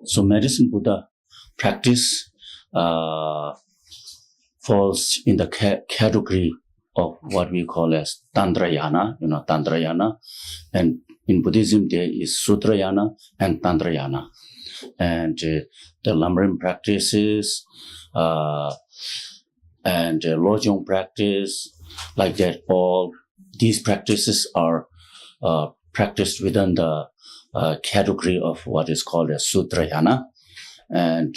So medicine Buddha practice falls in the category of what we call as Tantrayana, Tantrayana. And in Buddhism, there is Sutrayana and Tantrayana. And the Lamrim practices and Lojong practice, like that, all these practices are practiced within the category of what is called as Sutrayana. And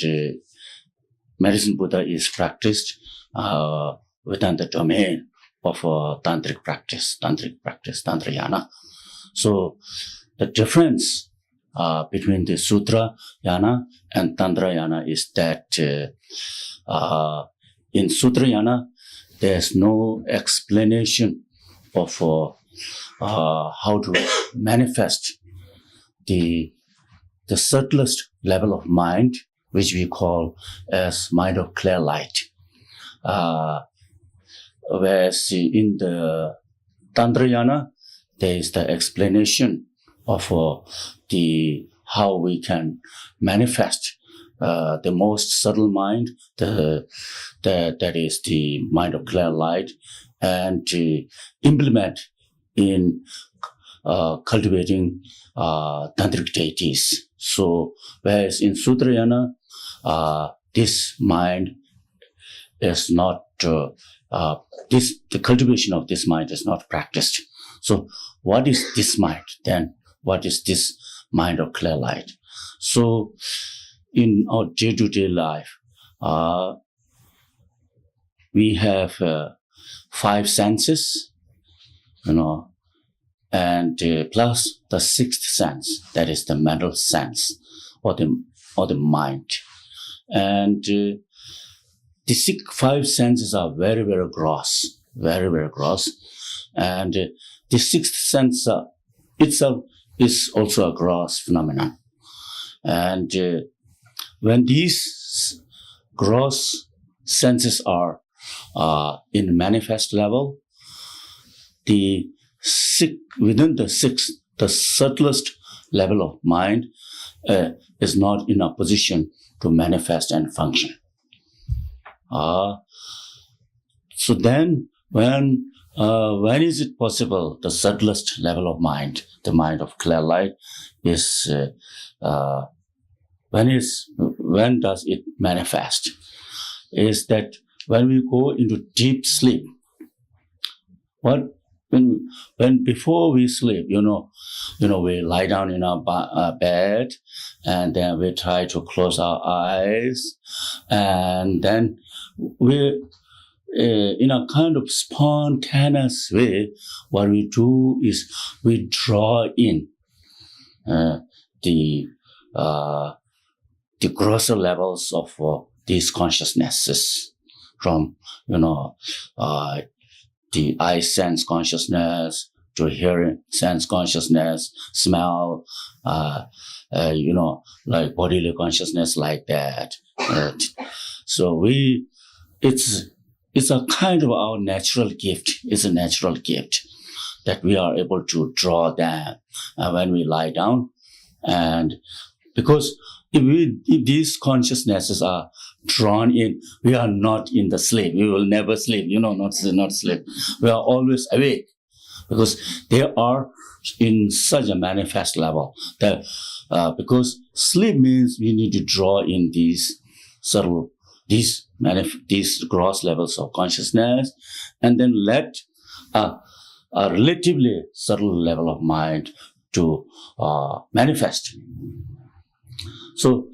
medicine Buddha is practiced within the domain of tantric practice, Tantrayana. So the difference between the Sutrayana and Tantrayana is that in Sutrayana, there's no explanation of how to manifest the subtlest level of mind, which we call as mind of clear light. Whereas in the Tantrayana, there is the explanation of how we can manifest the most subtle mind, that is the mind of clear light, and to implement in cultivating tantric deities. So, whereas in Sutrayana, this mind is not, the cultivation of this mind is not practiced. So, what is this mind then? What is this mind of clear light? So, in our day-to-day life, we have 5 senses, and plus the 6th sense, that is the mental sense or the mind. And the 5 senses are very, very gross, and the 6th sense itself is also a gross phenomenon. And when these gross senses are in manifest level, within the subtlest level of mind is not in a position to manifest and function. So then, when is it possible the subtlest level of mind, the mind of clear light, is when does it manifest? Is that when we go into deep sleep. When before we sleep, we lie down in our bed, and then we try to close our eyes, and then we, in a kind of spontaneous way, what we do is we draw in the grosser levels of these consciousnesses from, the eye sense consciousness to hearing sense consciousness, smell, like bodily consciousness, like that. So it's a kind of our natural gift. It's a natural gift that we are able to draw down when we lie down. And because if these consciousnesses are drawn in, we are not in the sleep. We will never sleep, not sleep. We are always awake because they are in such a manifest level that because sleep means we need to draw in these subtle, these gross levels of consciousness, and then let a relatively subtle level of mind to manifest. So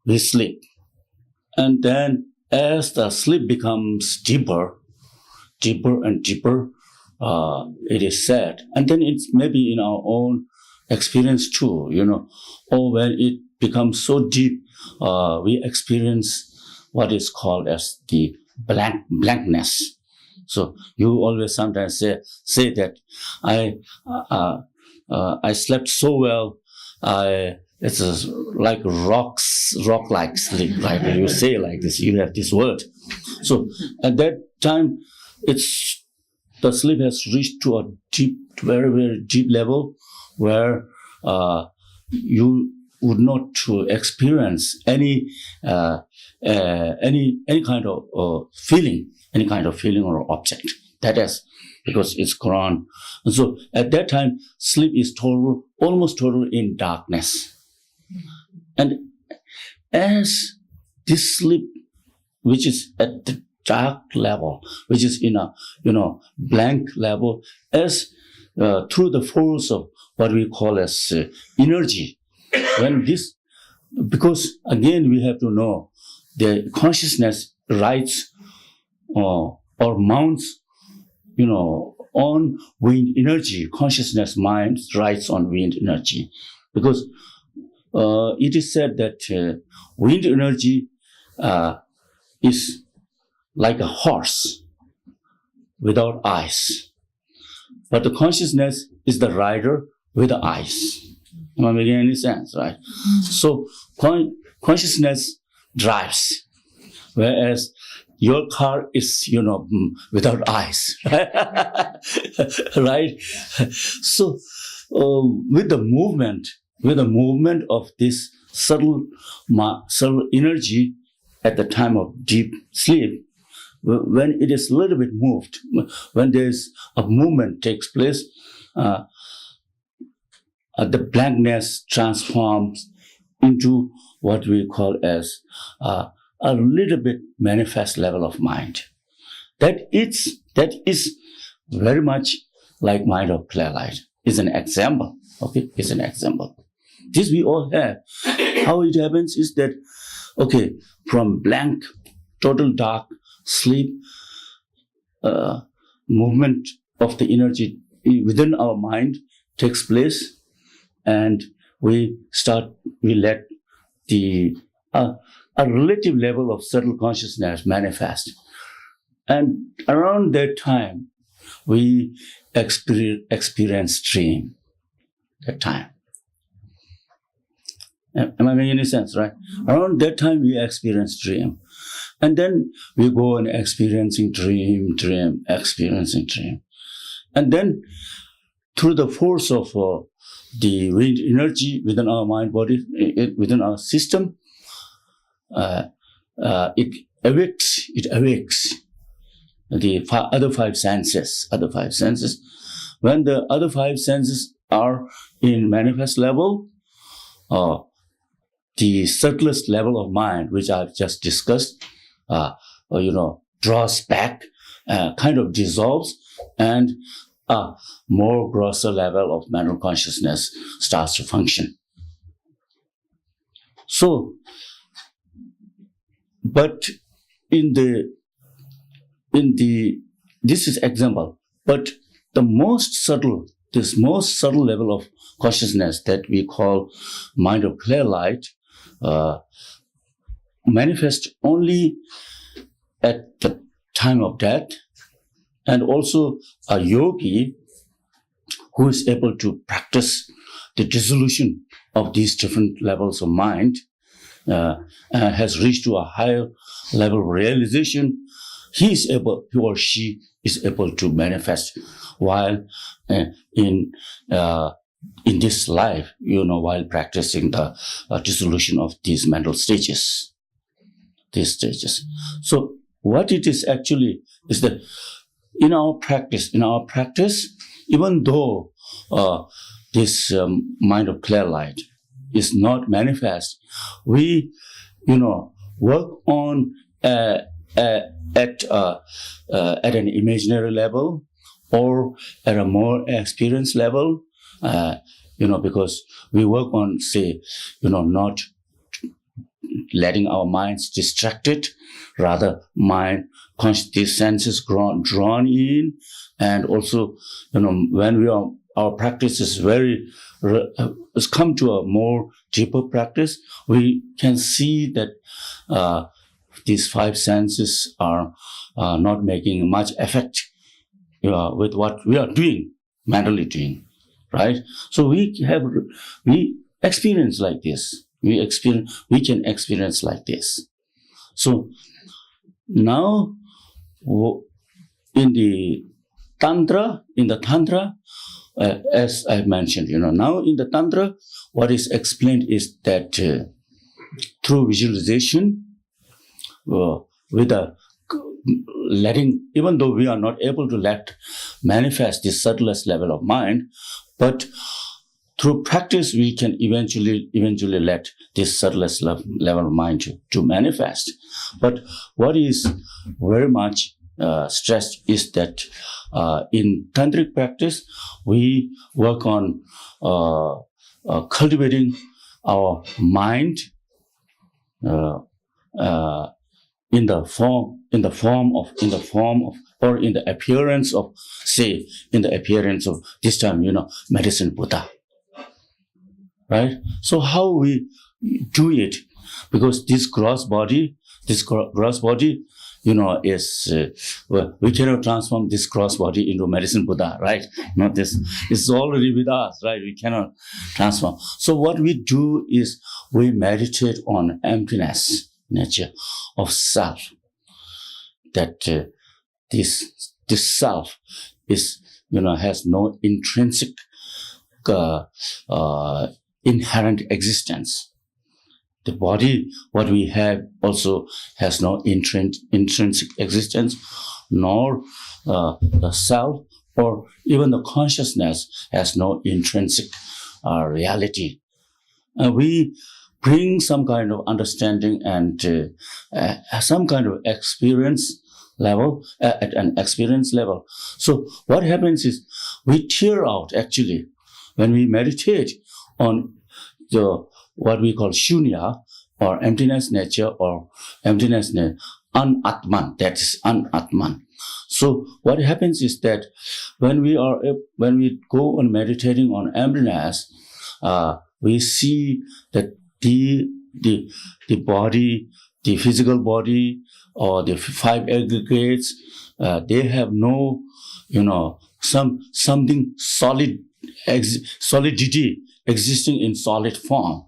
we sleep. And then as the sleep becomes deeper and deeper, it is said. And then it's maybe in our own experience too, or when it becomes so deep, we experience what is called as the blankness. So you always sometimes say that I slept so well, it's like rock-like sleep, like you say like this, you have this word. So at that time, the sleep has reached to a deep, very, very deep level where you would not to experience any kind of feeling, any kind of feeling or object. That is because it's Quran. And so at that time, sleep is total, almost total in darkness. And as this sleep, which is at the dark level, which is in a blank level, as through the force of what we call as energy, when this, because again we have to know the consciousness rides or mounts, on wind energy. Consciousness mind rides on wind energy, because it is said that wind energy is like a horse without eyes, but the consciousness is the rider with the eyes. Am I making any sense, right? So consciousness drives, whereas your car is, without eyes, right? So with the movement of this subtle energy at the time of deep sleep, when it is a little bit moved, when there's a movement takes place, the blankness transforms into what we call as a little bit manifest level of mind. That is very much like mind of clear light. Is an example. Okay, is an example. This we all have. How it happens is that, okay, from blank, total dark sleep, movement of the energy within our mind takes place, and we let the a relative level of subtle consciousness manifest. And around that time, we experience dream. That time. Am I making any sense, right? Around that time, we experience dream. And then we go on experiencing dream, experiencing dream. And then through the force of the wind energy within our mind body, within our system, it awakes the other five senses. When the other five senses are in manifest level, the subtlest level of mind, which I've just discussed, draws back, kind of dissolves, and a more grosser level of mental consciousness starts to function. So, but this is example, but the most subtle level of consciousness that we call mind of clear light manifests only at the time of death, and also a yogi who is able to practice the dissolution of these different levels of mind has reached to a higher level of realization. He or she is able to manifest while in this life, while practicing the dissolution of these mental stages. So what it is actually is that in our practice, even though this mind of clear light is not manifest, we, work on at an imaginary level or at a more experienced level, because we work on, say, not letting our minds distracted, rather these senses drawn in, and also, when our practice is has come to a more deeper practice, we can see that these five senses are not making much effect with what we are doing, mentally doing, right? So we experience like this. We can experience like this. So now in the Tantra, as I mentioned, now in the Tantra, what is explained is that through visualization, with a letting, even though we are not able to let manifest this subtlest level of mind, but through practice we can eventually let this subtlest level of mind to manifest. But what is very much stressed is that in tantric practice we work on cultivating our mind in the appearance of, say, in the appearance of this time, medicine Buddha, right? So how we do it? Because this gross body, is, we cannot transform this gross body into medicine Buddha, right? Not this. It's already with us, right? We cannot transform. So what we do is we meditate on emptiness nature of self, that this self is has no intrinsic inherent existence. The body, what we have, also has no intrinsic existence, nor the self or even the consciousness has no intrinsic reality. We bring some kind of understanding and some kind of experience level, at an experience level. So what happens is we tear out, actually, when we meditate on what we call shunya, or emptiness nature, or emptiness anatman, that is anatman. So what happens is that when we go on meditating on emptiness, we see that the body, the physical body, or the five aggregates, they have no, something solid, solidity existing in solid form.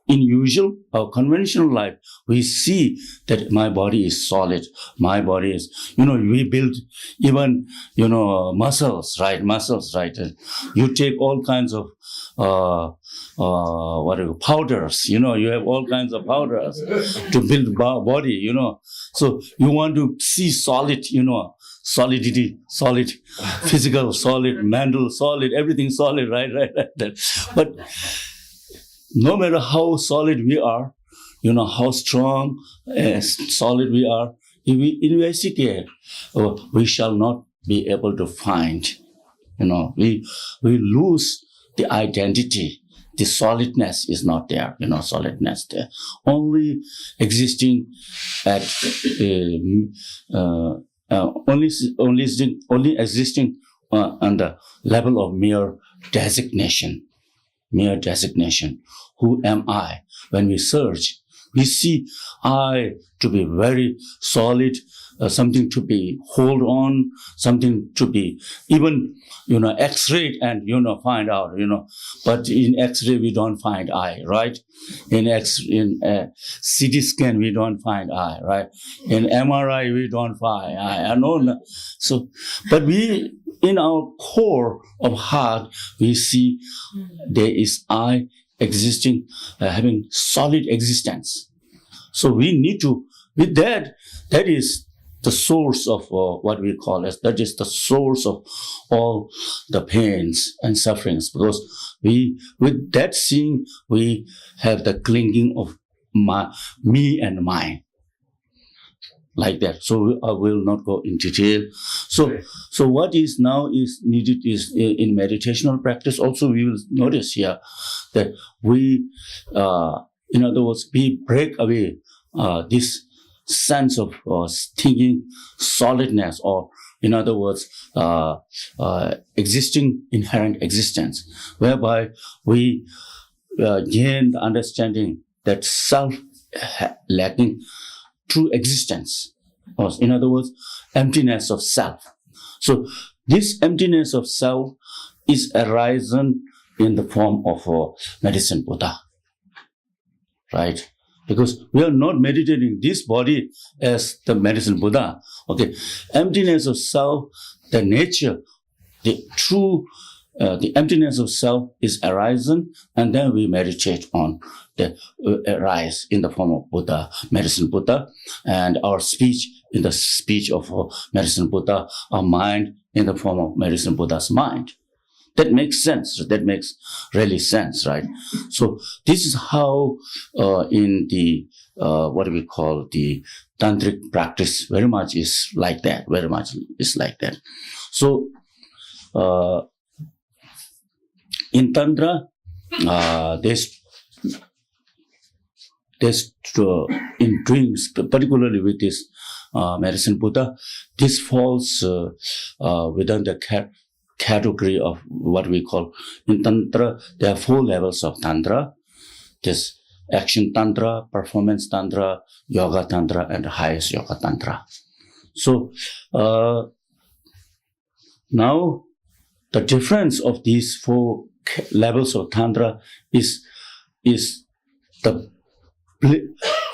In usual or conventional life, we see that my body is solid. My body is, we build even, muscles, right? You take all kinds of, powders, you have all kinds of powders to build body, So you want to see solid, solidity, solid, physical, solid, mental, solid, everything solid, right? But no matter how solid we are, how strong, solid we are, if we investigate, we shall not be able to find, we lose the identity. The solidness is not there, solidness there. Only existing at, only existing on the level of mere designation. Who am I? When we search, we see I to be very solid, something to be hold on, something to be even, X-ray and, find out, But in X-ray we don't find I, right? In CT scan we don't find I, right? In MRI we don't find I. So, but we, in our core of heart, we see there is I existing, having solid existence. So we need to, with that is the source of what we call as, that is the source of all the pains and sufferings. Because with that seeing, we have the clinging of me and mine. Like that. So I will not go in detail. So what is now is needed is in meditational practice. Also, we will notice here that we, in other words, we break away this sense of thinking solidness, or in other words, existing inherent existence, whereby we gain the understanding that self lacking true existence, or in other words, emptiness of self. So this emptiness of self is arisen in the form of medicine Buddha, right? Because we are not meditating this body as the medicine Buddha. Okay, emptiness of self, the nature, the true the emptiness of self is arisen, and then we meditate on the arise in the form of Buddha, medicine Buddha, and our speech in the speech of medicine Buddha, our mind in the form of medicine Buddha's mind. That makes sense. That makes really sense, right? So this is how in the what we call the tantric practice very much is like that. Very much is like that. So in tantra, there's in dreams, particularly with this medicine Buddha, this falls within the category of what we call in tantra. There are 4 levels of tantra. There's action tantra, performance tantra, yoga tantra, and highest yoga tantra. So now the difference of these 4 levels of tantra is the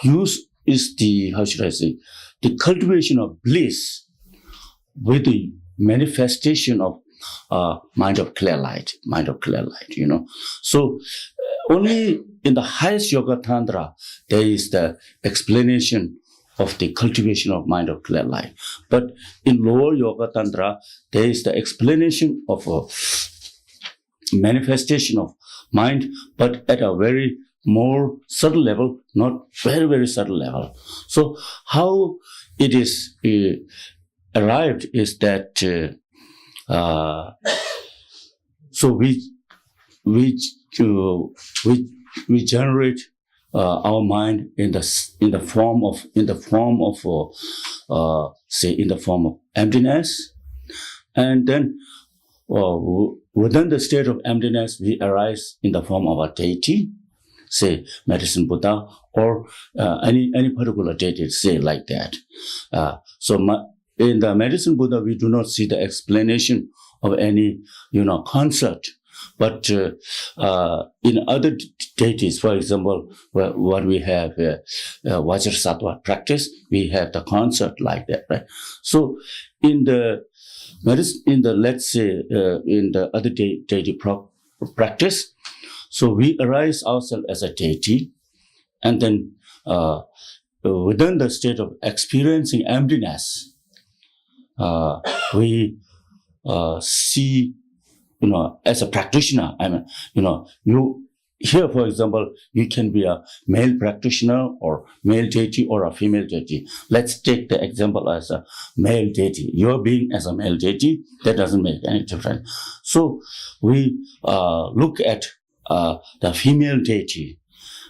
use is the, how should I say, the cultivation of bliss with the manifestation of mind of clear light, you know. So only in the highest yoga tantra, there is the explanation of the cultivation of mind of clear light. But in lower yoga tantra, there is the explanation of a manifestation of mind, but at a very more subtle level, not very, very subtle level. So how it is arrived is that so we generate our mind in the form of say in the form of emptiness, and then within the state of emptiness we arise in the form of a deity, say medicine Buddha or any particular deity, say like that. In the medicine Buddha, we do not see the explanation of any, concept. But in other deities, for example, what we have Vajrasattva practice, we have the concept like that, right? So in the let's say in the other deity practice, so we arise ourselves as a deity, and then within the state of experiencing emptiness, we see, as a practitioner, you here, for example, you can be a male practitioner or male deity or a female deity. Let's take the example as a male deity. Your being as a male deity, that doesn't make any difference. So we look at the female deity.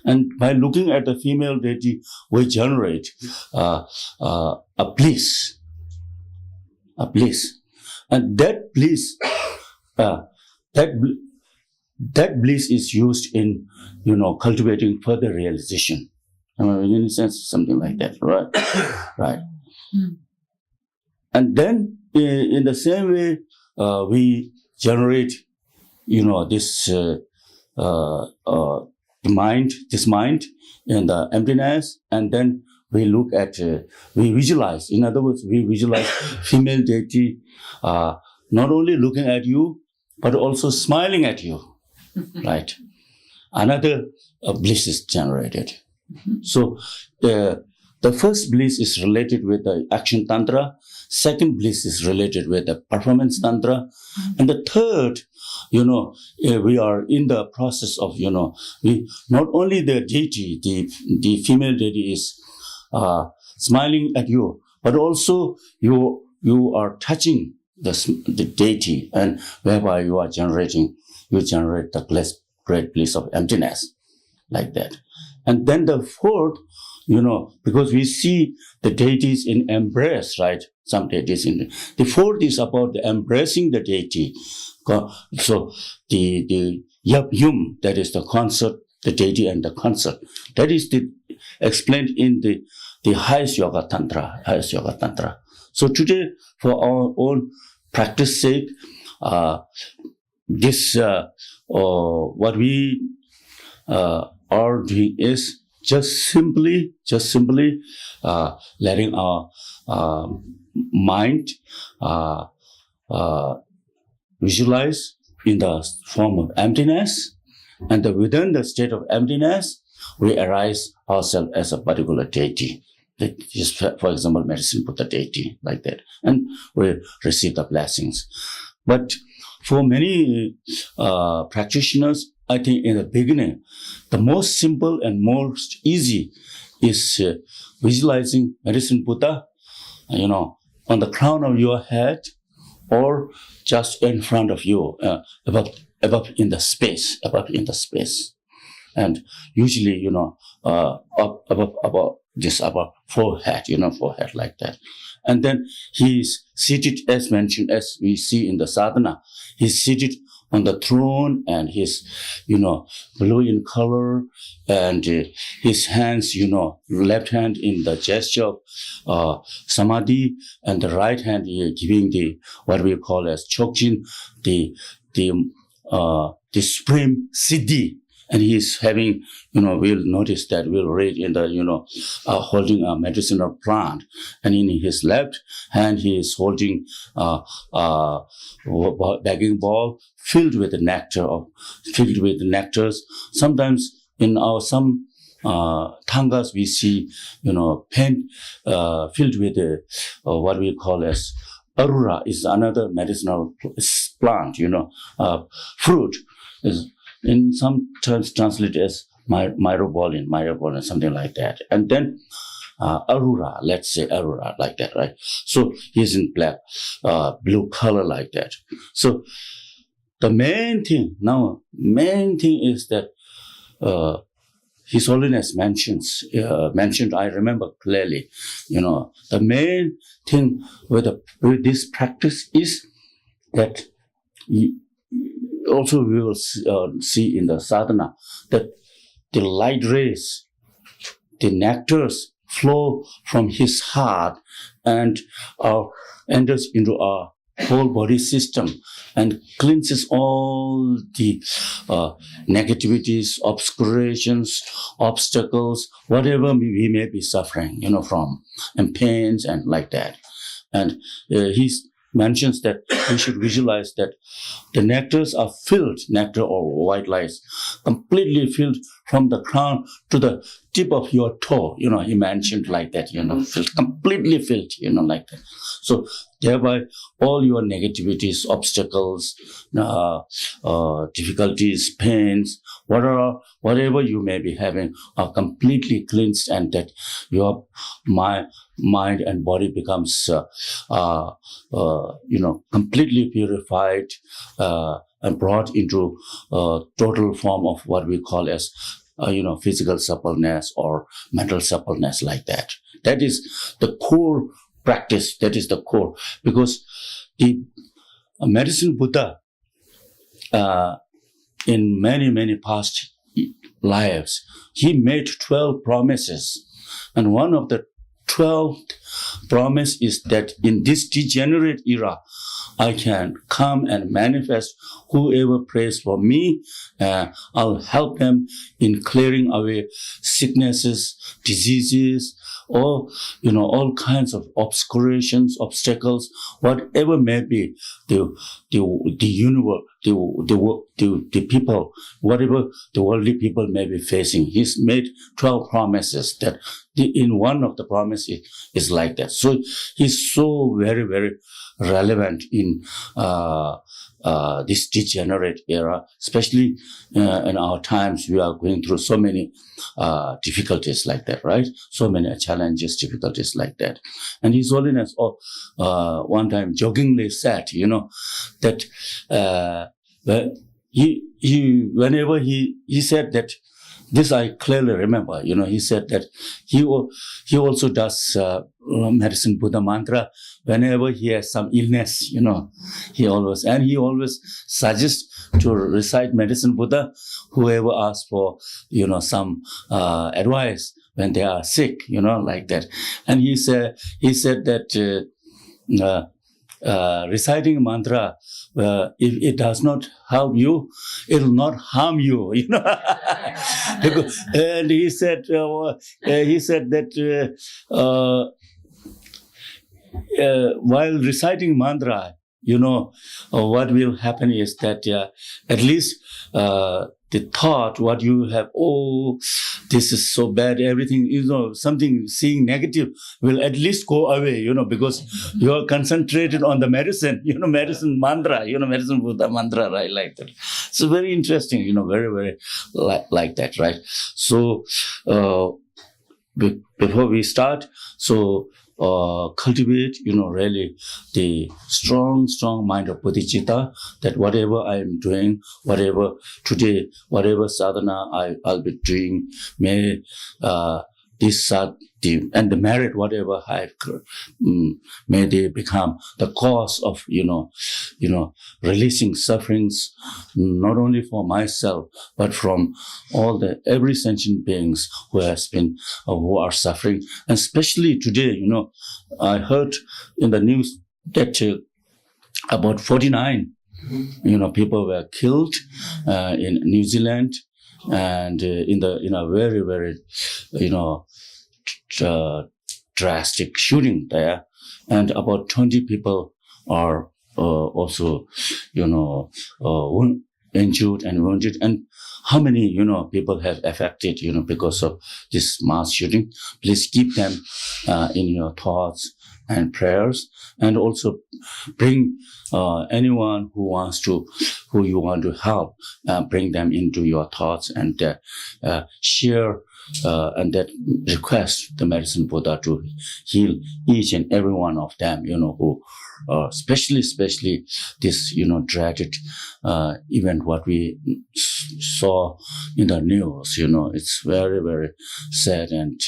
And by looking at the female deity, we generate a bliss. And that bliss, that bliss is used in, cultivating further realization. In any sense, something like that, right? Right. Mm. And then, in the same way, we generate, this mind in the emptiness, and then we look at, we visualize. In other words, we visualize female deity, not only looking at you, but also smiling at you, right? Another bliss is generated. Mm-hmm. So the first bliss is related with the action tantra. Second bliss is related with the performance tantra. Mm-hmm. And the third, we are in the process of, we not only the deity, the female deity is smiling at you, but also you are touching the deity, and whereby you generate the great bliss of emptiness, like that. And then the fourth, because we see the deities in embrace, right? Some deities the fourth is about the embracing the deity. So the yum, that is the concert, the deity and the concert. That is explained in the highest yoga tantra. So today, for our own practice sake, this what we are doing is just simply letting our visualize in the form of emptiness, and within the state of emptiness, we arise ourselves as a particular deity. That is, for example, medicine Buddha deity, like that. And we receive the blessings. But for many practitioners, I think in the beginning, the most simple and most easy is visualizing medicine Buddha, on the crown of your head or just in front of you, above in the space. And usually, up above this upper forehead, forehead like that. And then he's seated, as mentioned, as we see in the sadhana, he's seated on the throne, and he's, blue in color, and his hands, left hand in the gesture of samadhi, and the right hand giving the, what we call as chokjin, the supreme siddhi. And he's having, we'll notice that we'll read in the, holding a medicinal plant. And in his left hand, he is holding a begging bowl filled with nectars. Sometimes in some tangas, we see, pen filled with what we call as arura is another medicinal plant, fruit. In some terms translated as myrobolin, something like that. And then arura, let's say arura, like that, right? So he's in black, blue color like that. So the main thing is that His Holiness mentioned, I remember clearly, the main thing with this practice is that also we will see in the sadhana that the light rays, the nectars flow from his heart and enters into our whole body system and cleanses all the negativities, obscurations, obstacles, whatever we may be suffering, from, and pains and like that. And he mentions that we should visualize that the nectars are filled, nectar or white lights, completely filled from the crown to the tip of your toe. He mentioned like that, filled, completely filled, like that. So thereby all your negativities, obstacles, difficulties, pains, whatever you may be having are completely cleansed, and that your mind and body becomes, completely purified and brought into total form of what we call as, physical suppleness or mental suppleness, like that. That is the core practice. That is the core, because the medicine Buddha, in many past lives, he made 12 promises, and one of the 12th promise is that in this degenerate era, I can come and manifest. Whoever prays for me, I'll help them in clearing away sicknesses, diseases, or, all kinds of obscurations, obstacles, whatever may be the universe, the people, whatever the worldly people may be facing. He's made 12 promises that in one of the promises is like that. So he's so very, very relevant in this degenerate era, especially in our times. We are going through so many difficulties like that, right? So many challenges, difficulties like that. And His Holiness one time jokingly said, that whenever he said that, this I clearly remember, he said that he also does medicine Buddha mantra whenever he has some illness, he always suggests to recite medicine Buddha, whoever asks for, some advice when they are sick, like that. And he said that reciting mantra, if it does not help you, it will not harm you. And he said that while reciting mantra, what will happen is that at least the thought, what you have, this is so bad, everything, something seeing negative will at least go away, because you are concentrated on the medicine, medicine mantra, medicine Buddha mantra, right, like that. So very interesting, very, very like that, right? So before we start, so cultivate, really the strong mind of bodhicitta, that whatever I am doing, whatever sadhana I'll be doing, may this and the merit, whatever I've, may they become the cause of, releasing sufferings, not only for myself, but from every sentient beings who are suffering. And especially today, I heard in the news that about 49, people were killed in New Zealand, and in a very, very, drastic shooting there, and about 20 people are also, injured and wounded. And how many, people have affected, because of this mass shooting? Please keep them in your thoughts and prayers, and also bring anyone who you want to help, bring them into your thoughts, and share and that request the medicine Buddha to heal each and every one of them, who especially this, dreaded event what we saw in the news. It's very, very sad and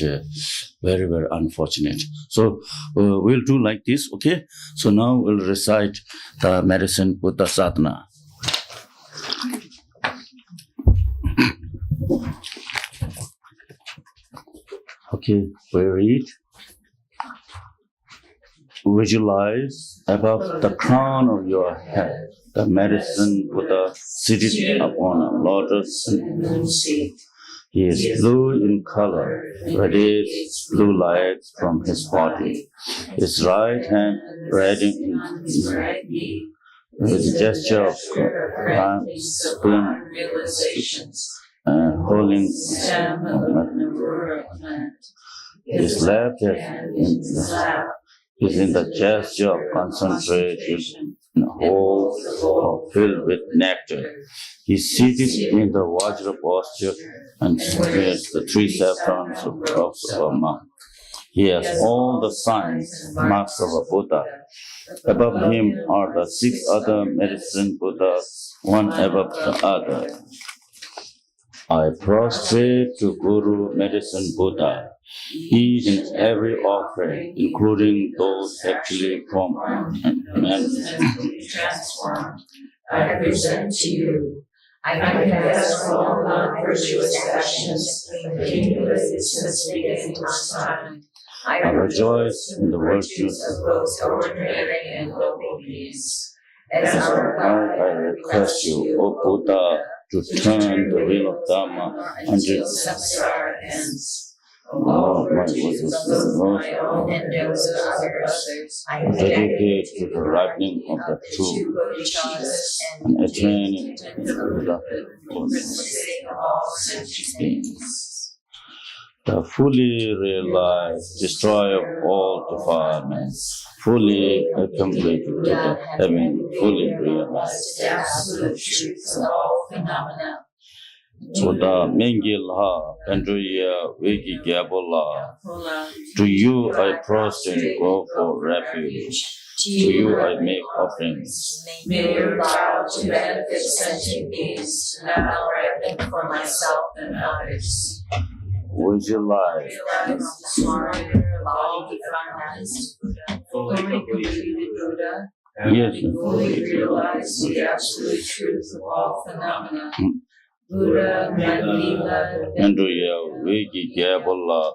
very, very unfortunate. So we'll do like this, okay? So now we'll recite the medicine Buddha sadhana. Okay, we read. Visualize above the crown of your head the medicine Buddha seated upon a lotus seat. He is blue in color, radiates blue light from his body. His right hand ready with a gesture of holding his left hand is in the gesture of concentration, whole filled with nectar. He is seated in the Vajra posture and spreads the three saffrons of a monk. He has all the signs, marks of a Buddha. Above him are the 6 other medicine Buddhas, one above the other. I prostrate to Guru Medicine Buddha, each and every offering, including those actually from and transformed. I present to you. I confess all non-virtuous actions, continuous since beginning of time. I rejoice in the virtues of both ordinary and noble beings. As our God, I request you, O Buddha, to turn the wheel of Dharma until samsara ends. all my wishes My own and those of others, I dedicate to the ripening of the truth and attaining to the all sentient beings. The fully realized destroyer of all defilements, fully completed to the having fully realized the absolute truth of all phenomena. Buddha Mengilha, Pandruya, Viki Gabola. To you I prostrate, go for refuge. To you I make offerings. May your vow to benefit sentient beings now ripen for myself and others. Visualize. Realize the surrender of all defilements, fully completed Buddha. Yes. Fully realize the absolute truth of all phenomena. Buddha, Mandila, Pandruya, Viki Gabola.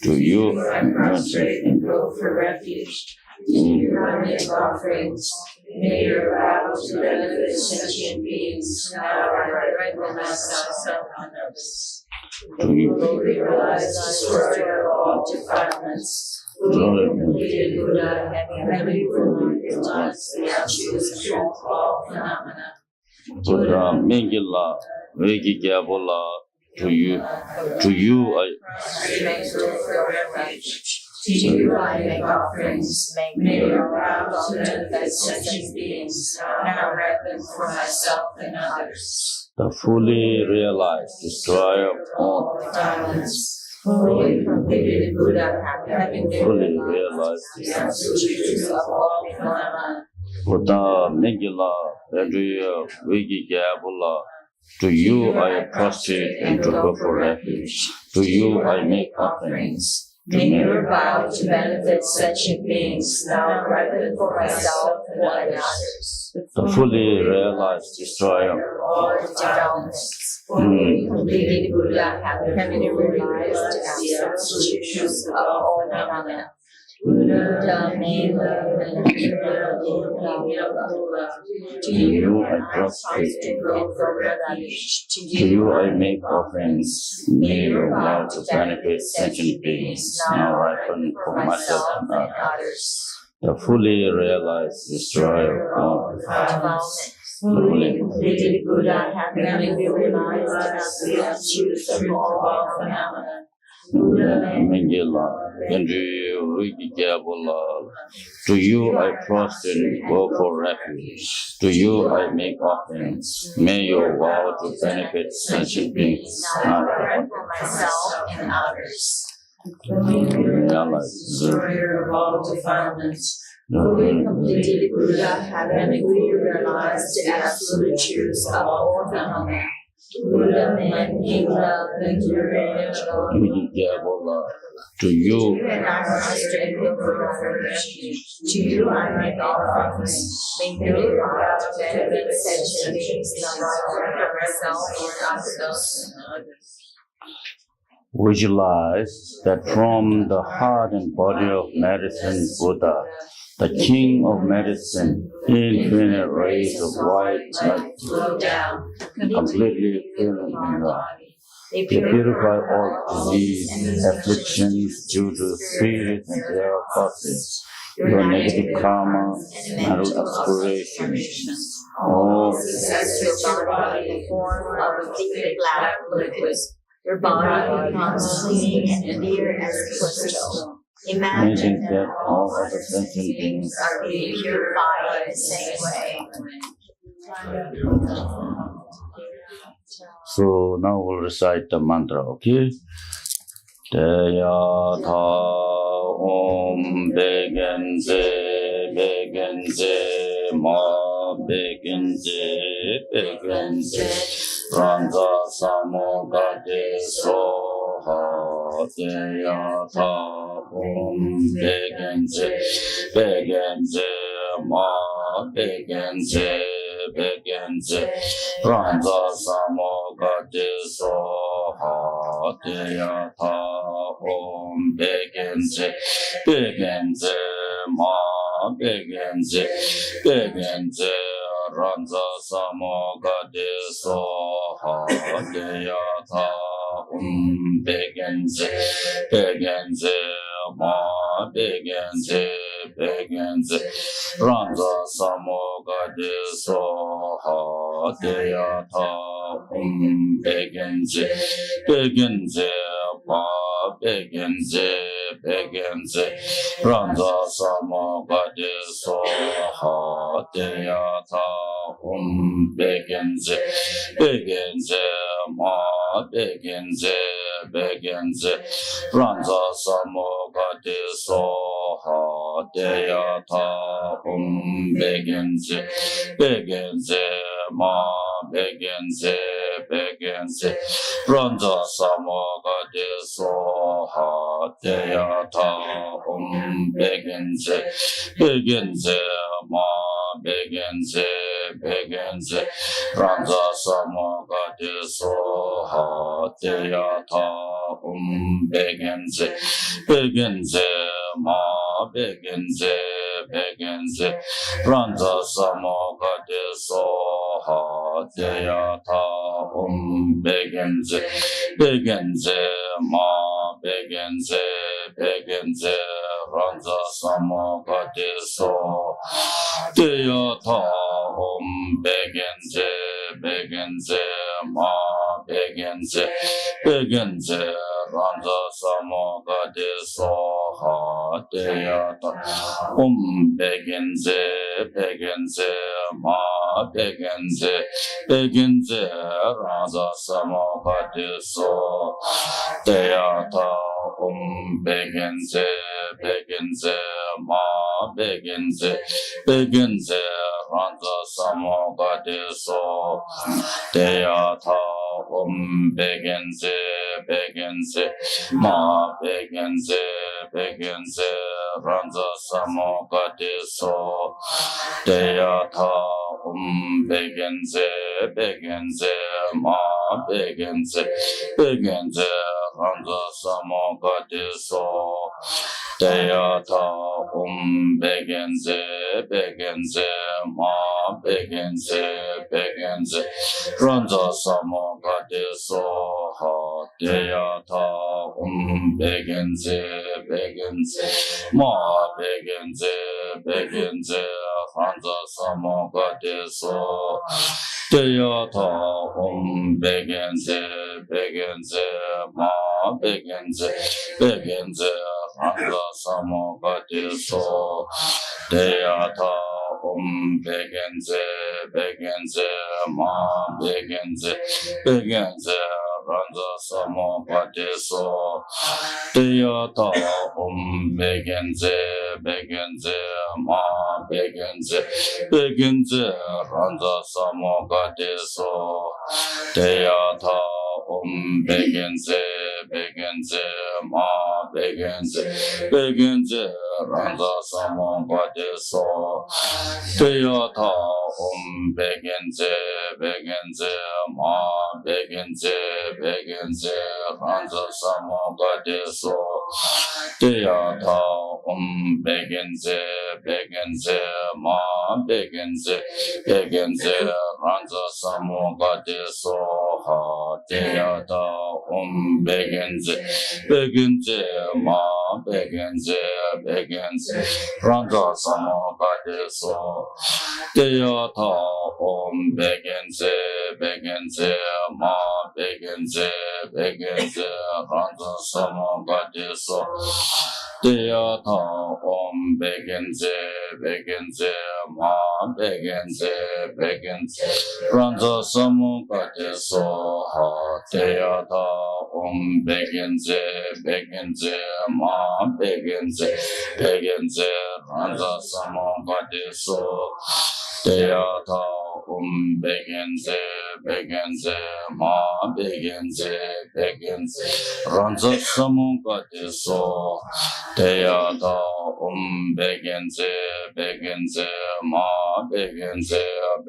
To you I prostrate and go for refuge. To you I make offerings. May your vow to benefit sentient beings now ripen myself and others. to you. Fully realize the destroyer of all defilements, Fully completed Buddha, having realized the absolute of all phenomena. Buddha Mingila, Vigigabula, to you I to you I make offerings, may your vows to manifest such beings, now reverent for myself and others. the fully realized destroyer of all Silence. Fully completed Buddha, having fully realized the absolute truth of all phenomena. Buddha Mingila, Vedriya, Vigigabula, to you I prostrate and to go for refuge. To you I make offerings. May your vow to benefit sentient beings, now reverent for myself and others. The fully realized destroyer of all developments. Fully completed Buddha, having realized the absolute truth of all phenomena. Buddha Mela to you I prostrate and go for refuge. To you I make offerings. May your vow to benefit sentient beings now ripen for myself and others. The fully realized destroyer of all developments. Fully completed Buddha, having realized the absolute truth of all phenomena. Mingila, Kendriya, Vigigabula, to you I prostrate and go for refuge. To you I make offerings. May your vow to benefit sentient beings now ripen for myself and others. realized Destroyer of all defilements. Fully completed Buddha, having realized the absolute truth of all phenomena. Buddha Mingila, Vigigabula, to you and I prostrate and go for refuge. To you I make offerings. May your vow to benefit sentient beings now for myself and others. visualize that from the heart and body of medicine Buddha, the king of medicine, infinite rays of white light flow down, completely filling your body. They purify all disease, afflictions due to spirit and their causes, your negative karma, mental aspirations, all possess your body in the form of a thick black liquid. Your body becomes clean and clear as crystal. Imagine that all other sentient beings are being purified in the same way. So now we'll recite the mantra, okay? Teya tha om begenze begenze ma begenze begenze ranza samogade soha teya tha om begenze begenze ma begenze begenze ranza samogade soha teya tha om begenze begenze ma begenze begenze ranza samogade soha teya tha om begenze begenze ma begenze begenze ranza samogade soha teya tha om begenze begenze ma begenze begenze ranza samogade soha teya tha om begenze begenze ma begenze begenze ranza samogade soha teya tha om begenze begenze ma begenze begenze ranza samogade soha teya tha om begenze begenze ma begenze begenze ranza samogade soha teya tha om begenze begenze ma begenze begenze ranza samogade soha teya tha om begenze begenze ma begenze begenze ranza samagati so Teyata om begenze begenze ma begenze begenze ranza samagati so ha Teyata om begenze begenze ma begenze begenze ranza samagati so Teyata om begenze begenze ma begenze begenze ranza samagati so Teyata om begenze begenze ma begenze begenze ranza samagati so Teyata om begenze begenze ma begenze begenze ranza samagati so Teyata om begenze begenze ma begenze begenze ranza samagati so ha Teyata om begenze begenze ma begenze begenze ranza samagati so Teyata om begenze begenze ma begenze begenze ranza samagati so Teyata om begenze begenze ma begenze begenze ranza samagati so Teyata om begenze begenze ma begenze begenze ranza samagati so Teyata om begenze begenze ma begenze begenze ranza samagati so Teyata om begenze begenze ma begenze begenze ranza samagati so Teyata om begenze begenze ma begenze begenze ranza samagati so ha Teyata om begenze begenze ma begenze begenze ranza samagati so Teyata om begenze begenze ma begenze begenze ranza samagati so Teyata om begenze begenze ma begenze begenze ranza samagati so ha Teyata om begenze begenze ma begenze begenze ranza samagati so Teyata om begenze begenze ma begenze begenze ranza samagati so Teyata om begenze begenze ma begenze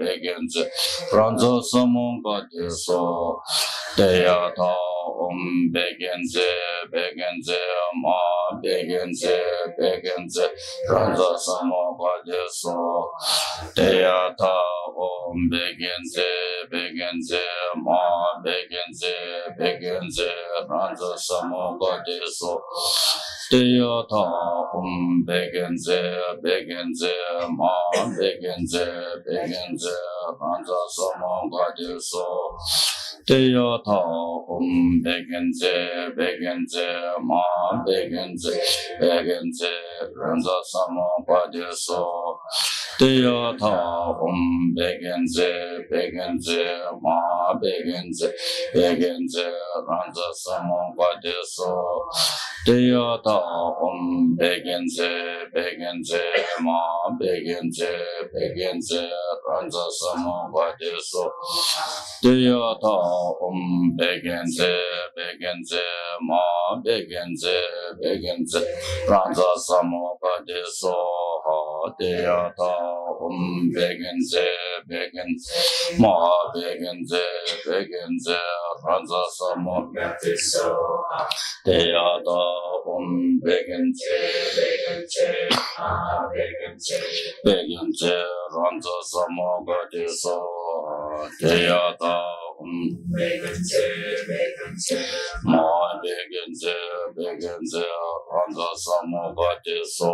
begenze ranza samagati so Teyata om begenze begenze ma begenze begenze ranza samagati so Teyata om begenze begenze ma begenze begenze ranza samagati so Teyata om begenze begenze ma begenze begenze ranza samagati so Teyata om begenze begenze ma begenze begenze ranza samagati so Teyata om begenze begenze ma begenze begenze ranza samagati so Teyata om begenze begenze ma begenze begenze ranza samagati so Teyata om begenze begenze ma begenze begenze ranza samagati so ha Teyata om begenze begenze ma begenze begenze ranza samagati so Teyata om begenze begenze ma begenze begenze ranza samagati so Teyata Ma begenze begenze ranza samogati so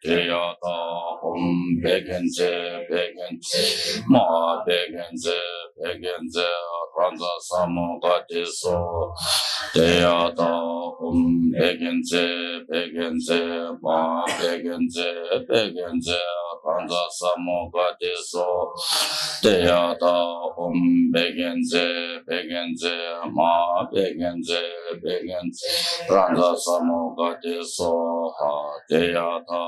teyata begenze begenze ma begenze begenze ranza samogati so teyata begenze begenze ma begenze begenze ranza samogati so teyata begenze begenze ma begenze begenze ranza samogati so teyata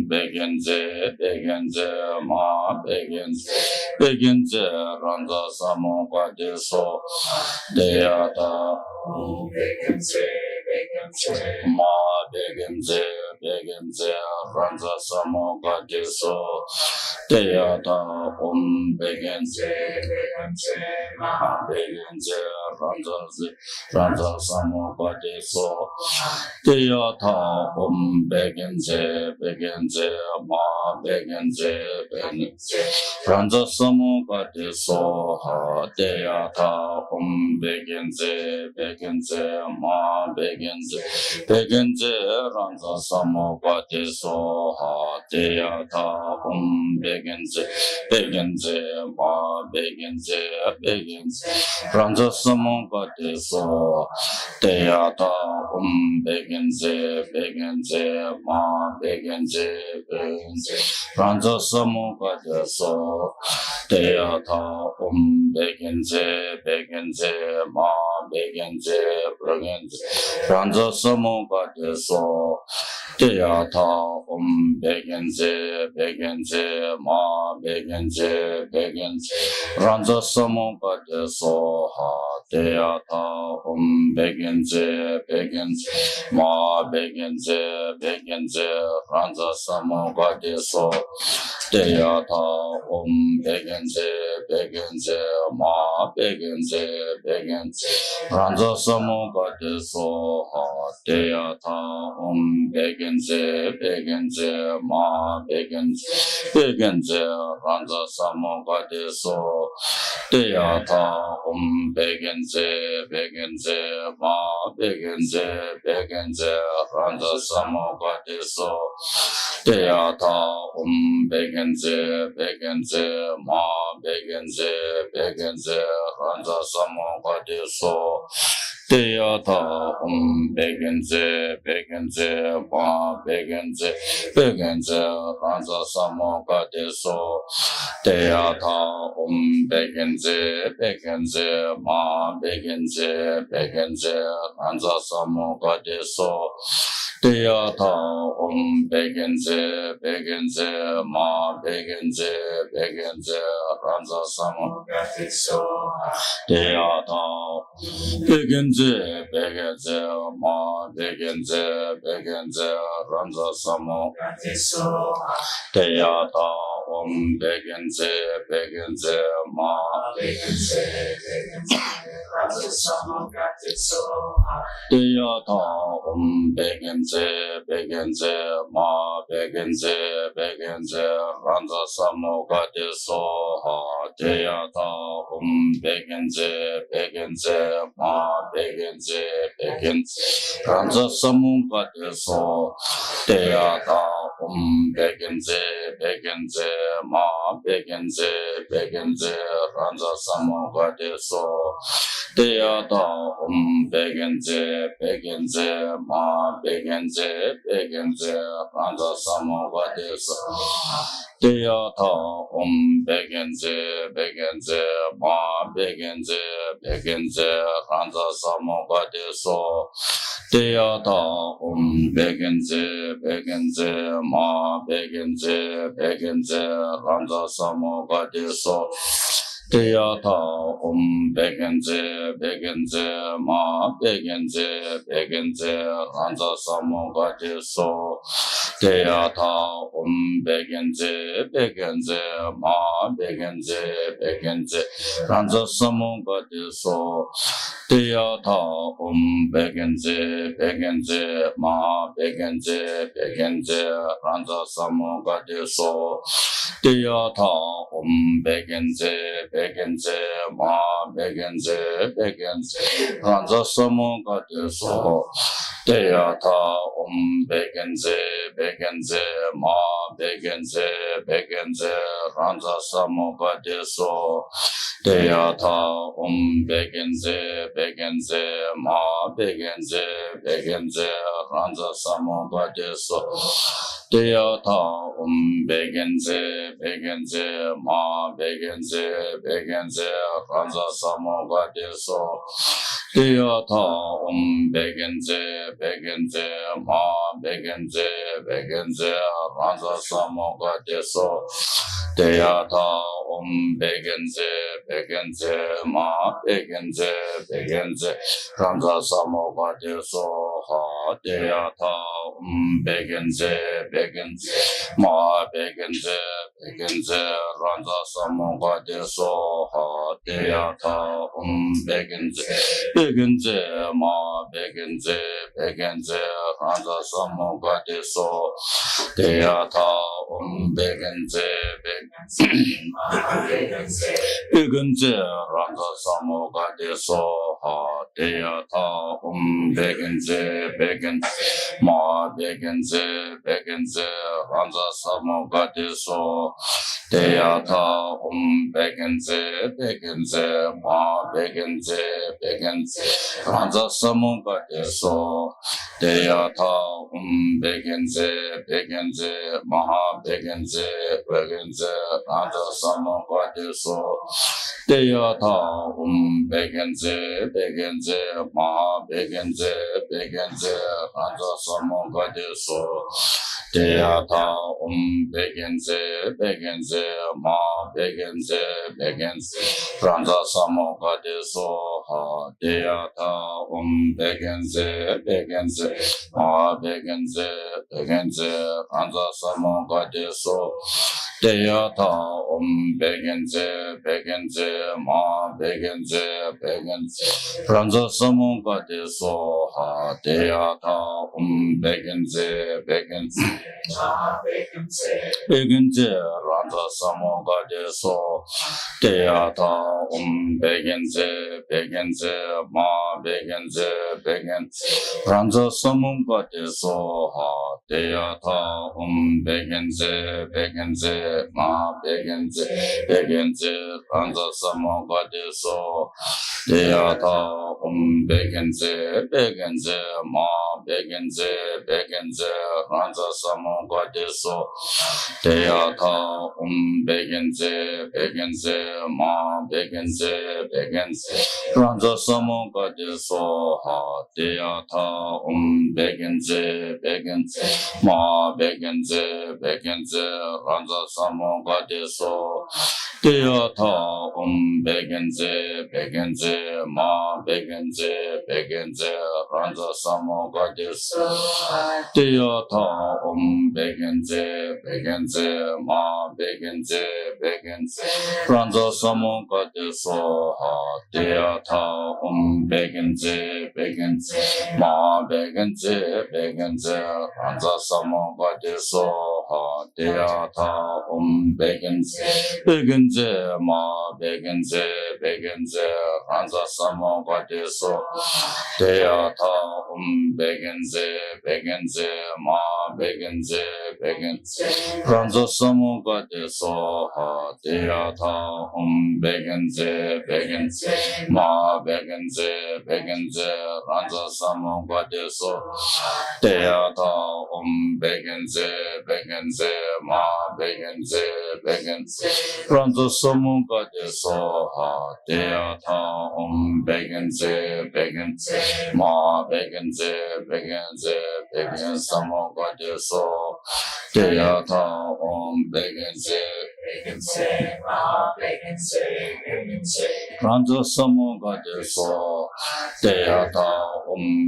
begenze begenze ma begenze begenze ranza samogati so teyata begenze begenze ma begenze begenze ranza samogati so teyata begenze begenze ma begenze ranza samogati so teyata begenze begenze ma begenze begenze ranza samogati so teyata begenze begenze ma begenze begenze ranza samogati so teyata begenze begenze ma begenze begenze ranza samogati so teyata begenze begenze ma begenze begenze ranza samogati so teyata begenze begenze ma begenze begenze ranza samogati so teyata begenze begenze ma begenze begenze ranza samogati so teyata begenze begenze ma begenze begenze ranza samogati so teyata begenze begenze ma begenze begenze ranza samogati so teyata begenze begenze ma begenze begenze ranza samogati so teyata begenze begenze ma begenze begenze ranza samogati so teyata begenze begenze ma begenze begenze ranza samogati so teyata begenze begenze ma begenze begenze ranza samogati so teyata begenze begenze ma begenze begenze ranza samogati so teyata begenze begenze ma begenze begenze ranza samogati so teyata begenze begenze ma begenze begenze ranza samogati so teyata begenze begenze ma begenze begenze ranza samogati so teyata begenze begenze ma begenze begenze ranza samogati so teyata begenze begenze ma begenze begenze ranza samogati so teyata begenze begenze ma begenze begenze ranza samogati so teyata begenze begenze ma begenze begenze ranza samogati so teyata begenze begenze ma begenze begenze ranza samogati so teyata begenze begenze ma begenze begenze ranza samogati so teyata begenze begenze ma begenze begenze ranza samogati so teyata begenze begenze ma begenze begenze ranza samogati so teyata begenze begenze ma begenze begenze ranza samogati so teyata begenze begenze ma begenze begenze ranza samoga de so deyata begenze begenze ma begenze begenze ranza samoga de so deyata begenze begenze ma begenze begenze ranza samoga de so deyata begenze begenze ma begenze begenze ranza samoga de so deyata begenze begenze ma begenze begenze ranza samoga de so deyata begenze begenze ma begenze begenze ranza samoga de so ha deyata begenze begenze ma begenze begenze ranza samoga de so ha deyata begenze begenze ma begenze begenze ranza samoga de so deyata begenze begenze ranza samoga de so ha deyata begenze begenze ma begenze begenze ranza samoga de so deyata begenze begenze ma begenze begenze ranza samoga de so deyata begenze begenze ma begenze begenze ranza samoga de so deyata begenze begenze ma begenze begenze ranza samoga de so deyata begenze begenze ma begenze begenze ranza samoga de so ha deyata begenze begenze ma begenze begenze ranza samoga de so deyata begenze begenze ma begenze begenze ranza samoga de so ha deyata begenze begenze begenze ranza samoga de so deyata begenze begenze ma begenze begenze ranza samoga de so ha deyata begenze begenze ma begenze begenze ranza samoga de so deyata begenze begenze ma begenze begenze ranza samoga de so deyata begenze begenze ma begenze begenze ranza samoga de so ha deyata begenze begenze ma begenze begenze ranza samoga de so deyata begenze begenze ma begenze begenze ranza samoga de so deyata begenze begenze ma begenze begenze ranza samoga de so ha deyata begenze begenze ma begenze begenze ranza samoga de so ha deyata begenze begenze ma begenze begenze ranza samoga de so deyata begenze begenze ma begenze begenze ranza samoga de so ha deyata begenze begenze ma begenze begenze ranza samoga de so deyata begenze begenze ma begenze begenze ranza samoga de so ha deyata begenze begenze ma begenze begenze begenze samoga de so deyata begenze begenze ma begenze begenze ranza samoga de so deyata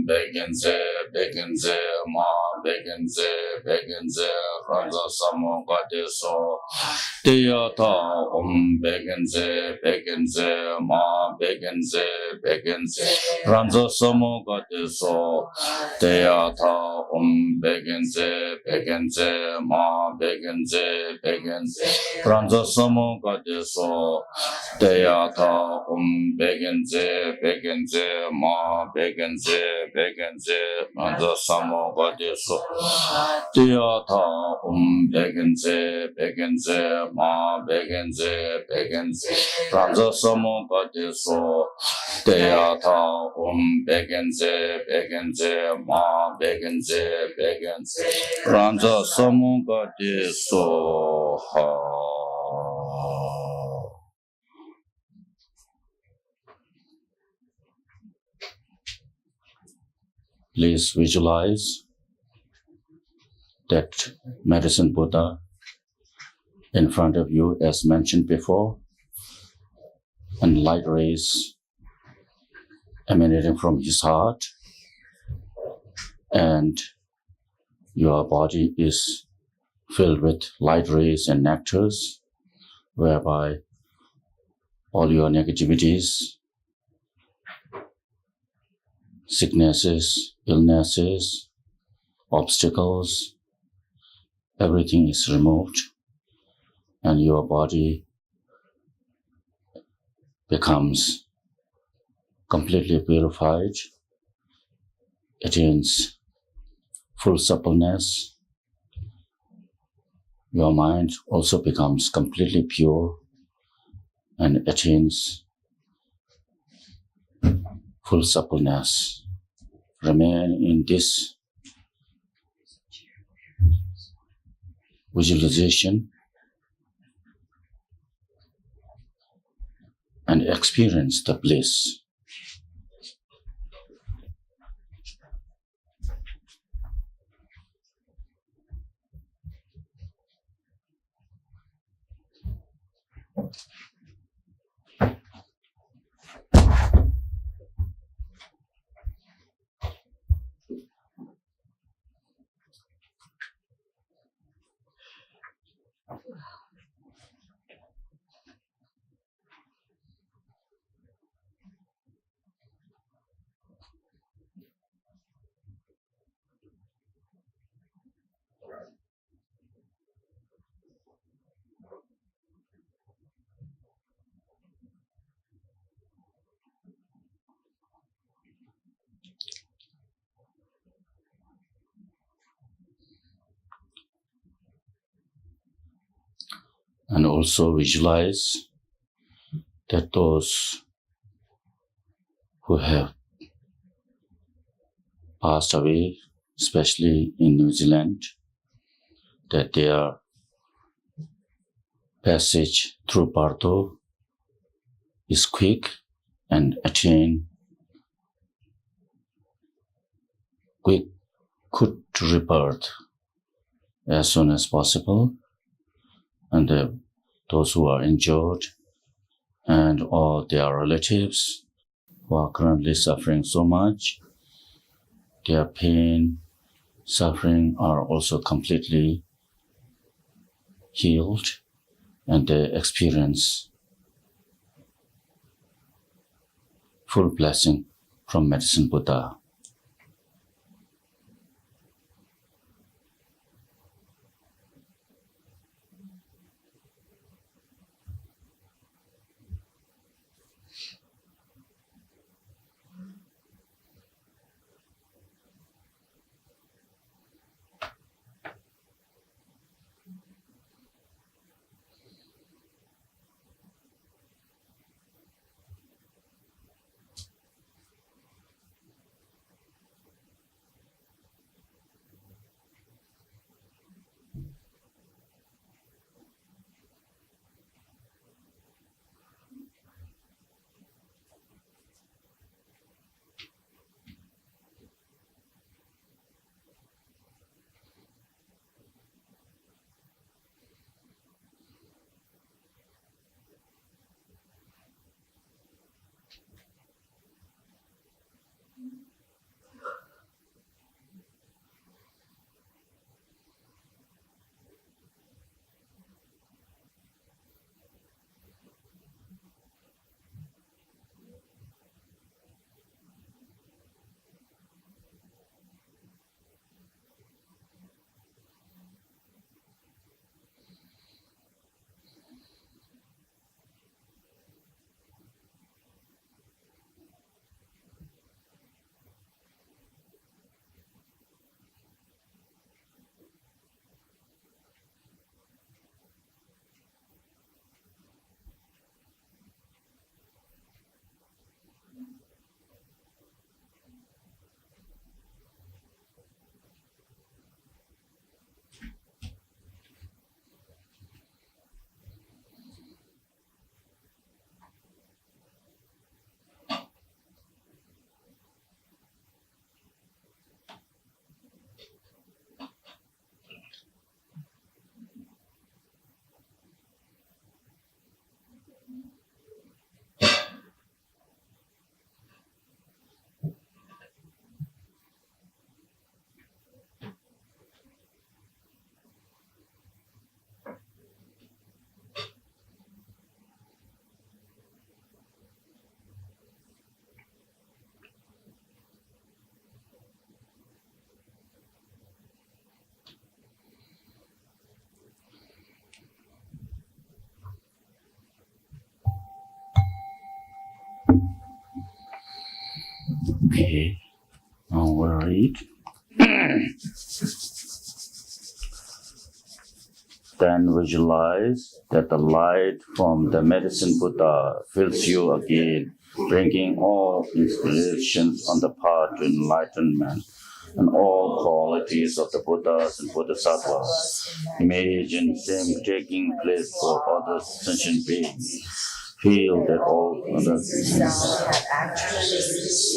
beginze, beginze, ma, beginze, beginze, ranza samo gade so. Deyata beginze, beginze, ma, beginze, beginze, ranza samo gade so. Deyata beginze, beginze, ma, beginze, beginze, ranza samo gade so. Deyata beginze, beginze, ma, beginze, beginze, ranza samo gade so. Deyata beginze, beginze, ma, beginze, beginze, ranza samo gade so. Deyata beginze, beginze, ma, beginze, beginze, ranza samo gade so. Please visualize that medicine Buddha in front of you, as mentioned before, and light rays emanating from his heart, and your body is filled with light rays and nectars, whereby all your negativities, sicknesses, illnesses, obstacles, everything is removed, and your body becomes completely purified, attains full suppleness. Your mind also becomes completely pure and attains full suppleness. Remain in this visualization and experience the bliss. And also visualize that those who have passed away, especially in New Zealand, that their passage through Bardo is quick and attain quick good rebirth as soon as possible. And those who are injured and all their relatives who are currently suffering so much, their pain, suffering are also completely healed, and they experience full blessing from Medicine Buddha. Okay, now we'll read. Then visualize that the light from the medicine Buddha fills you again, bringing all inspirations on the path to enlightenment and all qualities of the Buddhas and Bodhisattvas. Imagine them taking place for other sentient beings. Feel that all other have actually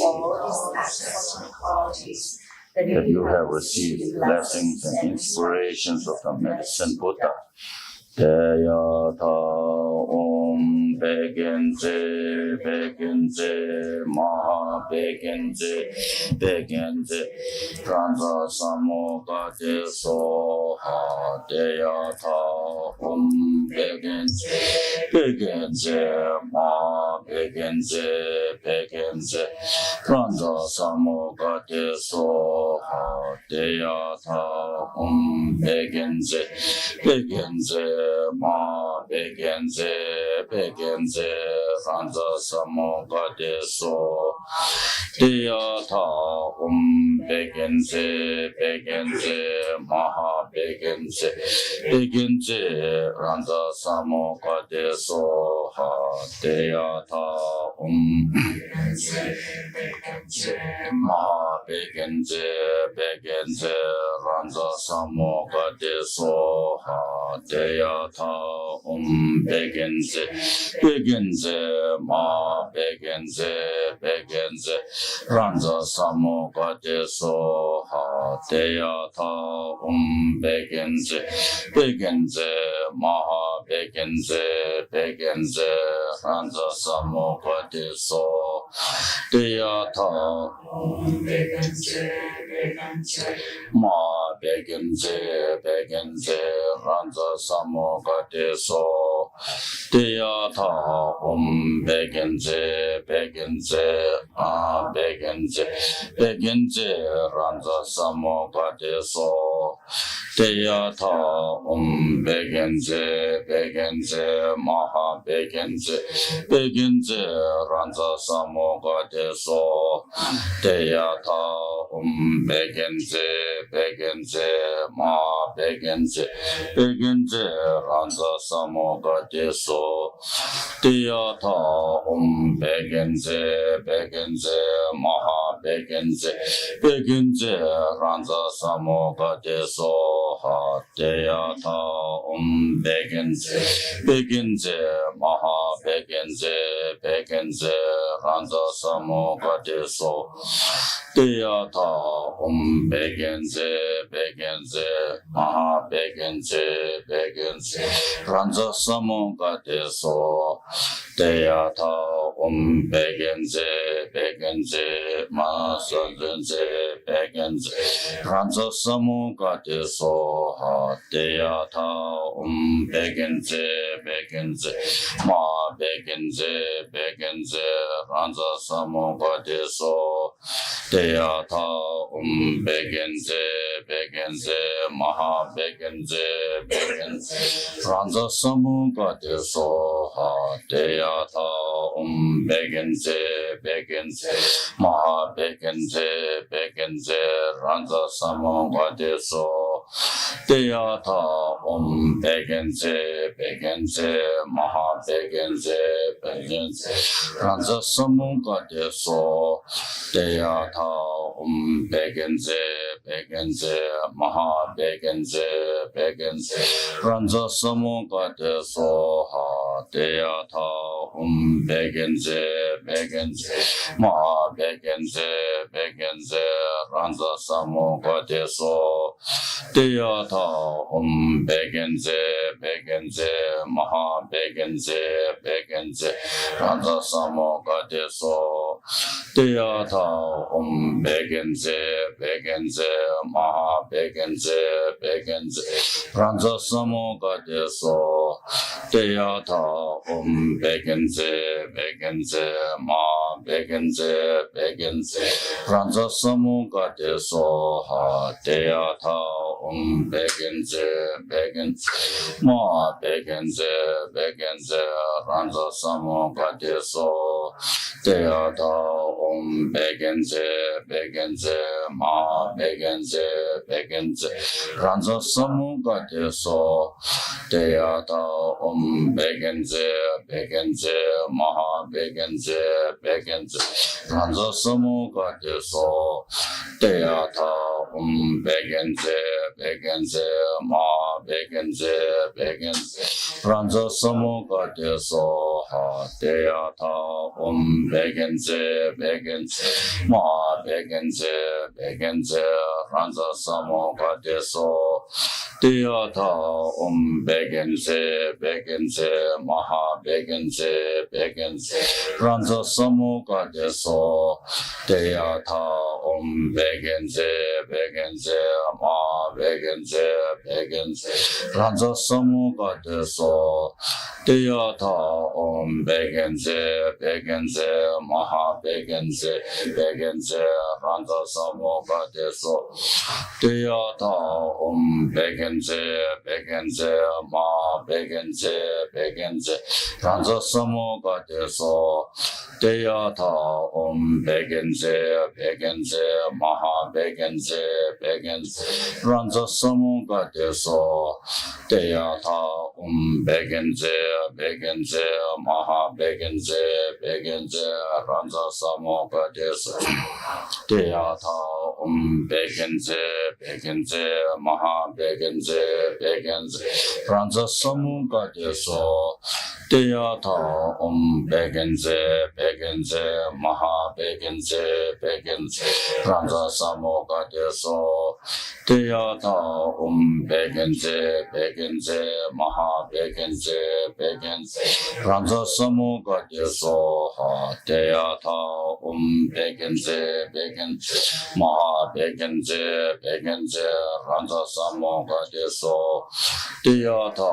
all these excellent qualities that you have received blessings and inspirations of the medicine Buddha. Deyata Om Begenze Begenze Maha Begenze Begenze Transa Samoga De Soha Deyata Om Begenze Begenze Maha Begenze Begenze Transa Samoga De Soha Deyata Om Begenze Begenze Ma Begenze Begenze Ranza Samoga De So Deyata Begenze Begenze Maha Begenze Begenze Ranza Samoga De So Deyata Maha Begenze Begenze Ranza Samoga De So Deyata Begenze Begenze Ma Begenze Begenze Ranza Samoga De So Deyata Begenze Begenze Maha Begenze Begenze Ranza Samoga De So Deyata Begenze Begenze Ma Begenze Begenze Ranza Samoga De So Deyata Begenze Begenze Ma Begenze Begenze Ranza Samoga De So Deyata Begenze Begenze Maha Begenze Begenze Ranza Samoga De So Deyata Begenze Begenze Ma Begenze Begenze Ranza Samoga De So Deyata Begenze Begenze Maha Begenze Begenze Ranza Samoga De So Deyata Begenze Begenze Maha Begenze Begenze Ranza Samoga De So Deyata Begenze Begenze Maha Begenze Begenze Ranza Samoga De So Deyata Begenze Begenze Maha Begenze Begenze Ranza Samoga De So Deyata Begenze Begenze Maha Begenze Begenze Ranza Samoga De So Deyata Begenze Begenze Maha Begenze Begenze Ranza Samoga De So Deyata Begenze Begenze Maha Begenze Begenze Ranza Samoga De So Deyata Begenze Begenze Maha Begenze Begenze Ranza Samoga De So Deyata Begenze Begenze Maha Begenze Begenze Ranza Samoga De So Deyata Begenze Begenze Maha Begenze Begenze Ranza Samoga De So Deyata Begenze Begenze Maha Begenze Begenze Ranza Samoga De So Deyata Begenze Begenze Maha Begenze Begenze Ranza Samoga De So Deyata Begenze Begenze Maha Begenze Begenze Ranza Samoga De So Deyata Begenze Begenze Maha Begenze Begenze Ranza Samoga De So Deyata Begenze Begenze Ma Begenze Begenze Ranza Samuga Deso Deyata Begenze Begenze Maha Begenze Begenze Ranza Samuga Deso Deyata Begenze Begenze Ma Begenze Begenze Ranza Samuga Deso Deyata Begenze Begenze Ma Begenze Begenze Ranza Samuga Deso Deyata Begenze Begenze Maha Begenze Begenze Ranza Samuga Deso Deyata Begenze Begenze Ma Begenze Begenze Ranza Samuga Deso Deyata Begenze Begenze Maha Begenze Begenze Ranza Samuga Deso Deyata Begenze Begenze Ma Begenze Begenze Ranza Samuga Deso Deyata Begenze Begenze Maha Begenze Begenze Ranza Samuga Deso Deyata Begenze Begenze Maha Begenze Begenze Ranza Samuga Deso Deyata Begenze Begenze Maha Begenze Begenze Ranza Samuga Deso Deyata Begenze Begenze Maha Begenze Begenze Ranza Samuga Deso Deyata Begenze Begenze Maha Begenze Begenze Ranza Samuga Deso Deyata Begenze Begenze Maha Begenze Begenze Ranza Samuga Deso Deyata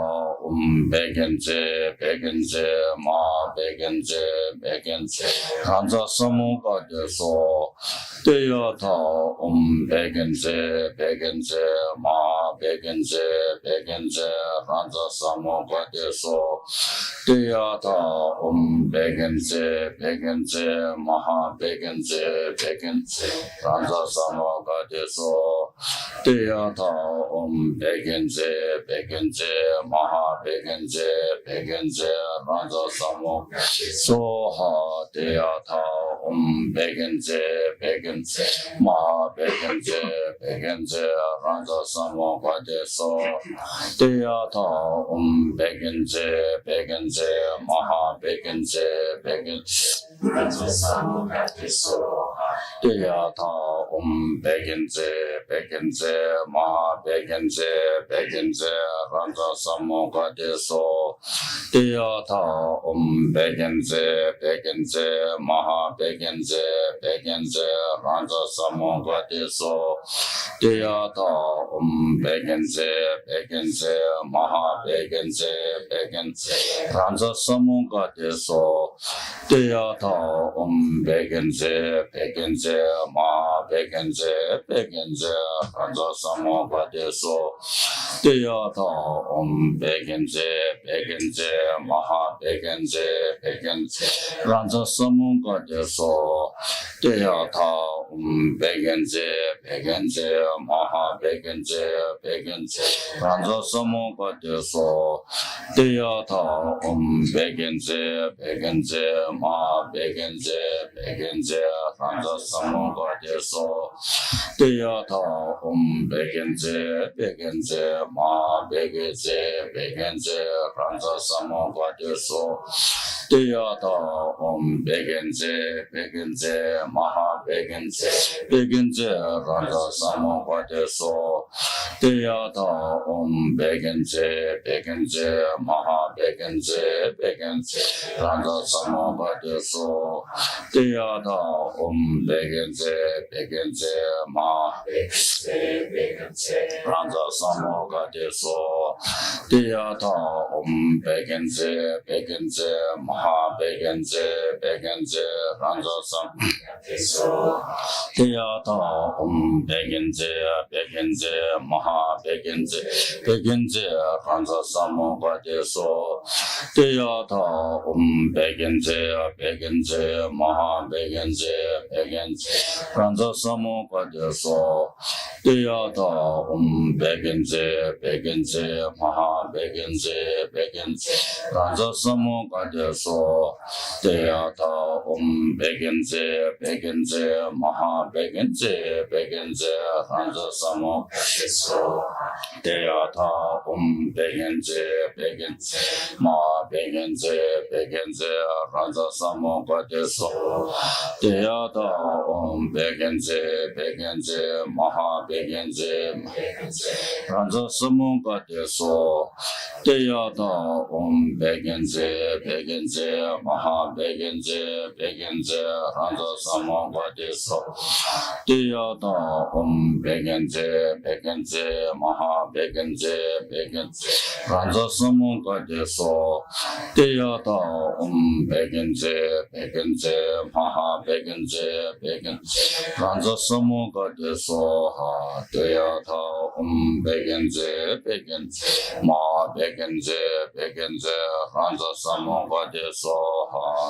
Begenze Begenze Ma Begenze Begenze Ranza Samuga Deso Deyata Begenze Begenze Ma Begenze Begenze Ranza Samuga Deso Deyata Begenze Begenze Maha Begenze Begenze Ranza Samuga Deso Deyata Begenze Begenze Maha Begenze Begenze Ranza Samuga Soha Deyata Begenze Begenze Maha Begenze Begenze Ranza Samuga Deso Deyata Begenze Begenze Maha Begenze Begenze Ranza Samuga Deso Deyata Begenze Begenze Maha Begenze Begenze Ranza Samuga Deso Deyata Begenze Begenze Maha Begenze Begenze Ranza Samuga Deso Deyata Begenze Begenze Maha Begenze Begenze Ranza Samuga Deso Deyata Begenze Begenze Maha Begenze Begenze Ranza Samuga Deso Deyata Begenze Begenze Maha Begenze Begenze Ranza Samuga Deso Deyata Begenze Begenze Maha Begenze Begenze Ranza Samuga Deso Deyata Begenze Begenze Maha Begenze Begenze Ranza Samuga Deso Deyata Begenze Begenze Maha Begenze Begenze Ranza Samuga Deso Deyata Begenze Begenze Maha Begenze Begenze Ranza Samuga Deso Deyata Begenze Begenze Maha Begenze Begenze Ranza Samuga Deso Deyata Begenze Begenze Maha Begenze Begenze Ranza Samuga Deso Deyata Begenze Begenze Maha Begenze Begenze Ranjasam Deyata Begenze Begenze Maha Begenze Begenze Ranjasam Gadeso Deyata Begenze Begenze Maha Begenze Begenze Ranjasam Gadeso Deyata Begenze Begenze Maha Begenze Begenze Ranjasam Gadeso Deyata Begenze Begenze Maha Begenze Begenze Ranjasam Gadeso Deyata Begenze Begenze Maha Begenze Begenze Ranjasam Gadeso Deyata Begenze Begenze Maha Begenze Ranjasam Gadeso Deyata Begenze Begenze Maha Begenze Begenze Ranjasam Gadeso Deyata Begenze Begenze Maha Begenze Begenze Ranjasam Gadeso Deyata Begenze Begenze Maha Begenze Begenze Ranjasam Gadeso Deyata Begenze Begenze Maha Begenze Begenze Ranjasam Gadeso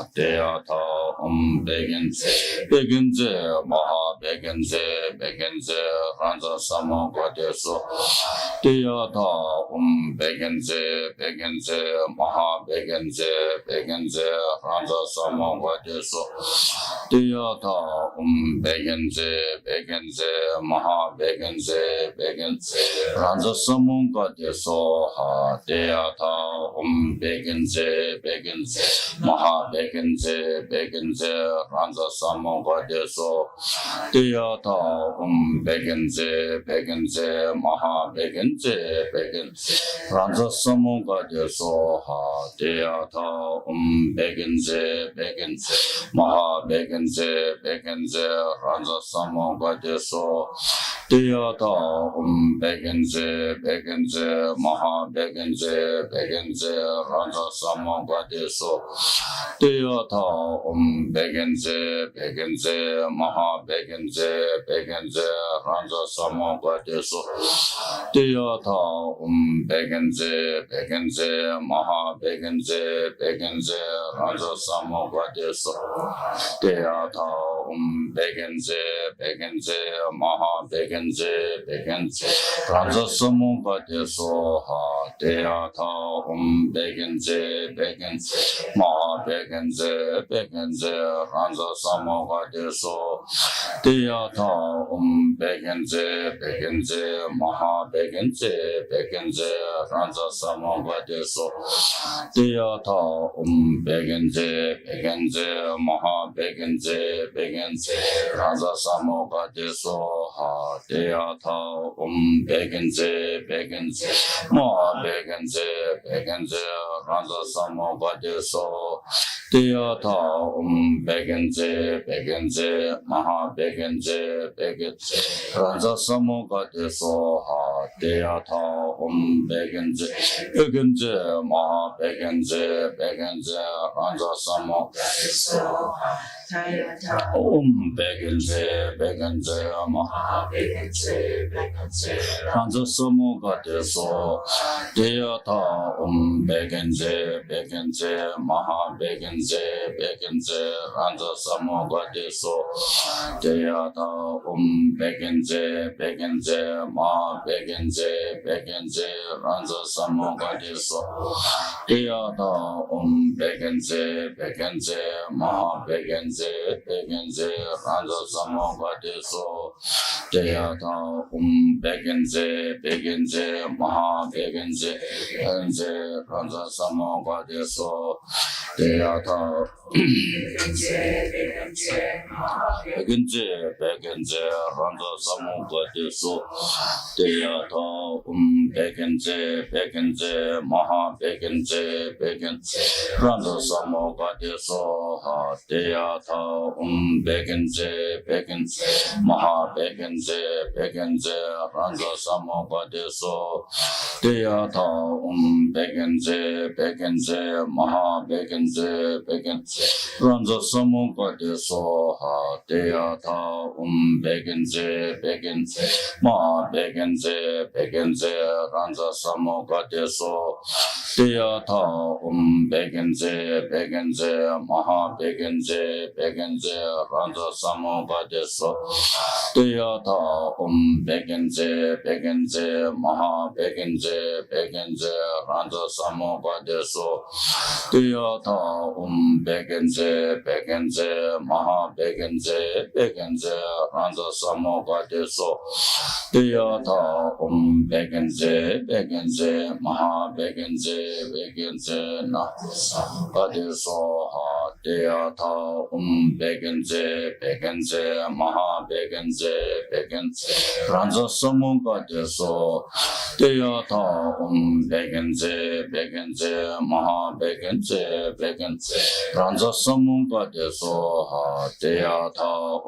Deyata Begenze Begenze Maha Begenze Begenze Ranjasam Gadeso Deyata Begenze Begenze Maha Begenze Begenze Ranjasam Gadeso Deyata Begenze Begenze Maha Begenze Begenze Ranjasam Gadeso Deyata Begenze Begenze Maha Begenze Begenze Ranjasam Gadeso Deyata Begenze Begenze Maha Begenze Begenze Ranjasam Gadeso Deyata Begenze Begenze Maha Begenze Begenze Ranjasam Gadeso Deyata Begenze Begenze Maha Begenze Begenze Ranjasam Gadeso Deyata Begenze Begenze Maha Begenze Begenze Ranjasam Gadeso Deyata Begenze Begenze Maha Begenze Begenze Ranjasam Gadeso Deyata Begenze Begenze Maha Begenze Begenze Ranjasam Gadeso Deyata Begenze Begenze Maha Begenze Begenze Ranjasam Gadeso Deyata Begenze Begenze Maha Begenze Begenze Ranjasam Gadeso Deyata Begenze Begenze Maha Begenze Begenze Ranjasam Gadeso Deyata Begenze Begenze Maha Begenze Begenze Ranjasam Gadeso Deyata Begenze Begenze Maha Begenze Begenze Ranjasam Gadeso Deyata Begenze Begenze Maha Begenze Begenze Ranjasam Gadeso Begenze Begenze Maha Begenze Begenze Ranjasam Gadeso Deyata Begenze Begenze Maha Begenze Begenze Ranjasam Gadeso Deyata Begenze Begenze Maha Begenze Begenze Ranjasam Gadeso Deyata Begenze Begenze Maha Begenze Begenze Ranjasam Gadeso Deyata Begenze Begenze Maha Begenze Begenze Ranjasam Gadeso Deyata Begenze Begenze Ranjasam Gadeso Deyata Begenze, Begenze, Maha Begenze, Begenze, Randa Samoga de Soha, Deata, Begenze, Begenze, Maha Begenze, Begenze, Randa Samoga de So, Deata, Begenze, Begenze, Maha Begenze, Begenze, Randa Samoga de Soha, Deata, Begenze, Begenze, Ma Begenze, Begenze, Ranza Samoga de So, Deata, Begenze, Begenze, Maha Begenze, Begenze, Ranza Samoga de So, Deata, Begenze, Begenze, Maha Begenze, Begenze, Ranza Samoga de So, Deata, Begenze, Begenze, Maha Begenze, Begenze, Ranza Samoga de So, Deata, Begenze, Begenze, Maha Begenze, Begenze, Na, Adeso, Ha, Deata, Begenze, Begenze, Maha Begenze, Begenze, Ranza Samoga de So, Deata, Begenze, Begenze, Maha Begenze, Begenze, Ranza Samoga de So, Ha, Deata,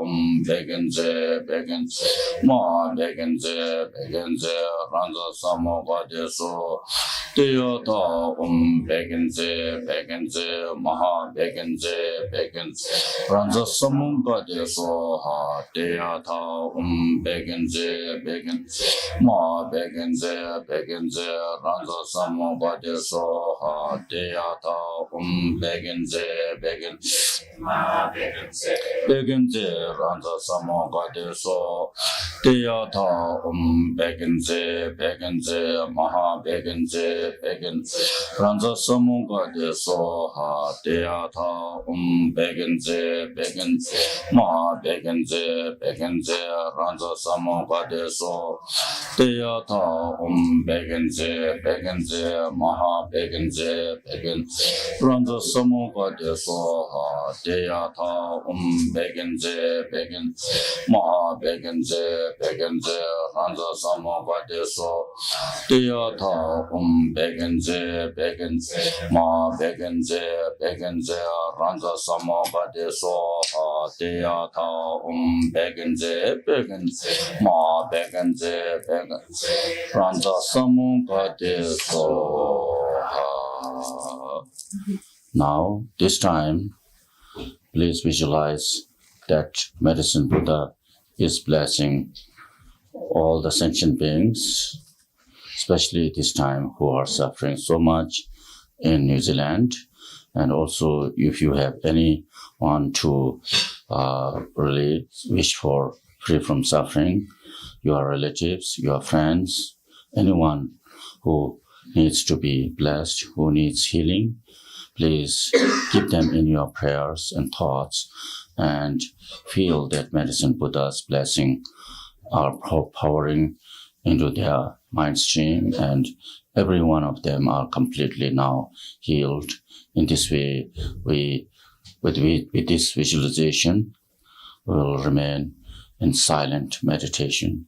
Begenze, Begenze, Ma Begenze, Begenze, Ranza Samoga de So, Deata, Begenze, Begenze, Maha Begenze, Begenze, Ranza Samoga de So, Ha, Deata, Begenze, Begenze, Ma Begenze, Begenze, Ranza Samoga de So, Ha, Deata, Begenze, Begenze, Ma Begenze, Begenze, Ranza Samoga de So, Deata, Begenze, Begenze, Maha Begenze, Begenze, Ranza Samoga de So, Ha, Deata, Begenze, Begenze, Maha Begenze, Begenze, Ranza Samoga de So, Deata, Begenze, Begenze, Maha Begenze, Begenze, Ranza Samoga de So, Ha, Deata, Begenze, Begenze, Maha Begenze, Begenze, Ranza Samoga de So, Deata, Begenze, Begenze, Ma Begenze, Begenze, Ranza Samoga de So, Ha, Deata, Begenze, Begenze, Ma Begenze, Begenze, Ranza Samoga de So, Ha. Now, this time, please visualize that Medicine Buddha is blessing all the sentient beings, especially this time who are suffering so much in New Zealand. And also, if you have anyone to really wish for free from suffering, your relatives, your friends, anyone who needs to be blessed, who needs healing, please keep them in your prayers and thoughts and feel that Medicine Buddha's blessing are powering into their mind stream, and every one of them are completely now healed. In this way, with this visualization, we will remain in silent meditation.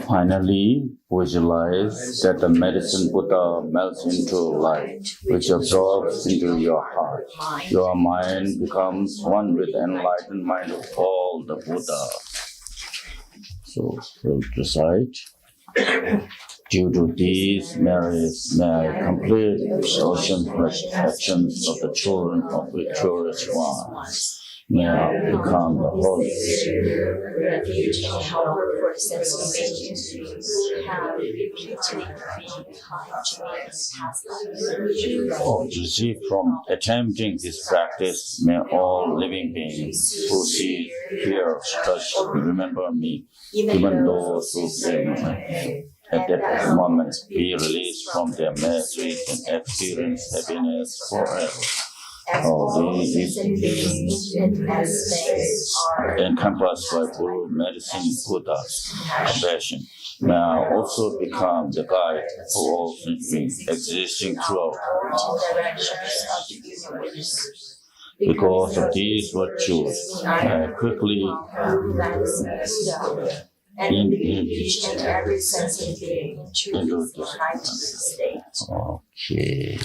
Finally, visualize that the medicine Buddha melts into light, which absorbs into your heart. Your mind becomes one with the enlightened mind of all the Buddha. So, we'll recite. Due to these merits, may I complete the ocean actions of the children of victorious one. May I become the holy. Refuge and helper for sensations who have repeatedly been kind to me in past lives. Receive from attempting this practice, may all living beings who see, hear, touch, remember me, even those who blame me. At that moment, be released from their miseries and experience happiness forever. All these encompassed by Guru, medicine, Buddha, compassion, now also become the guide for all beings existing throughout. Because of these virtues, I quickly and each and every sensitive being into this heightened state. Okay.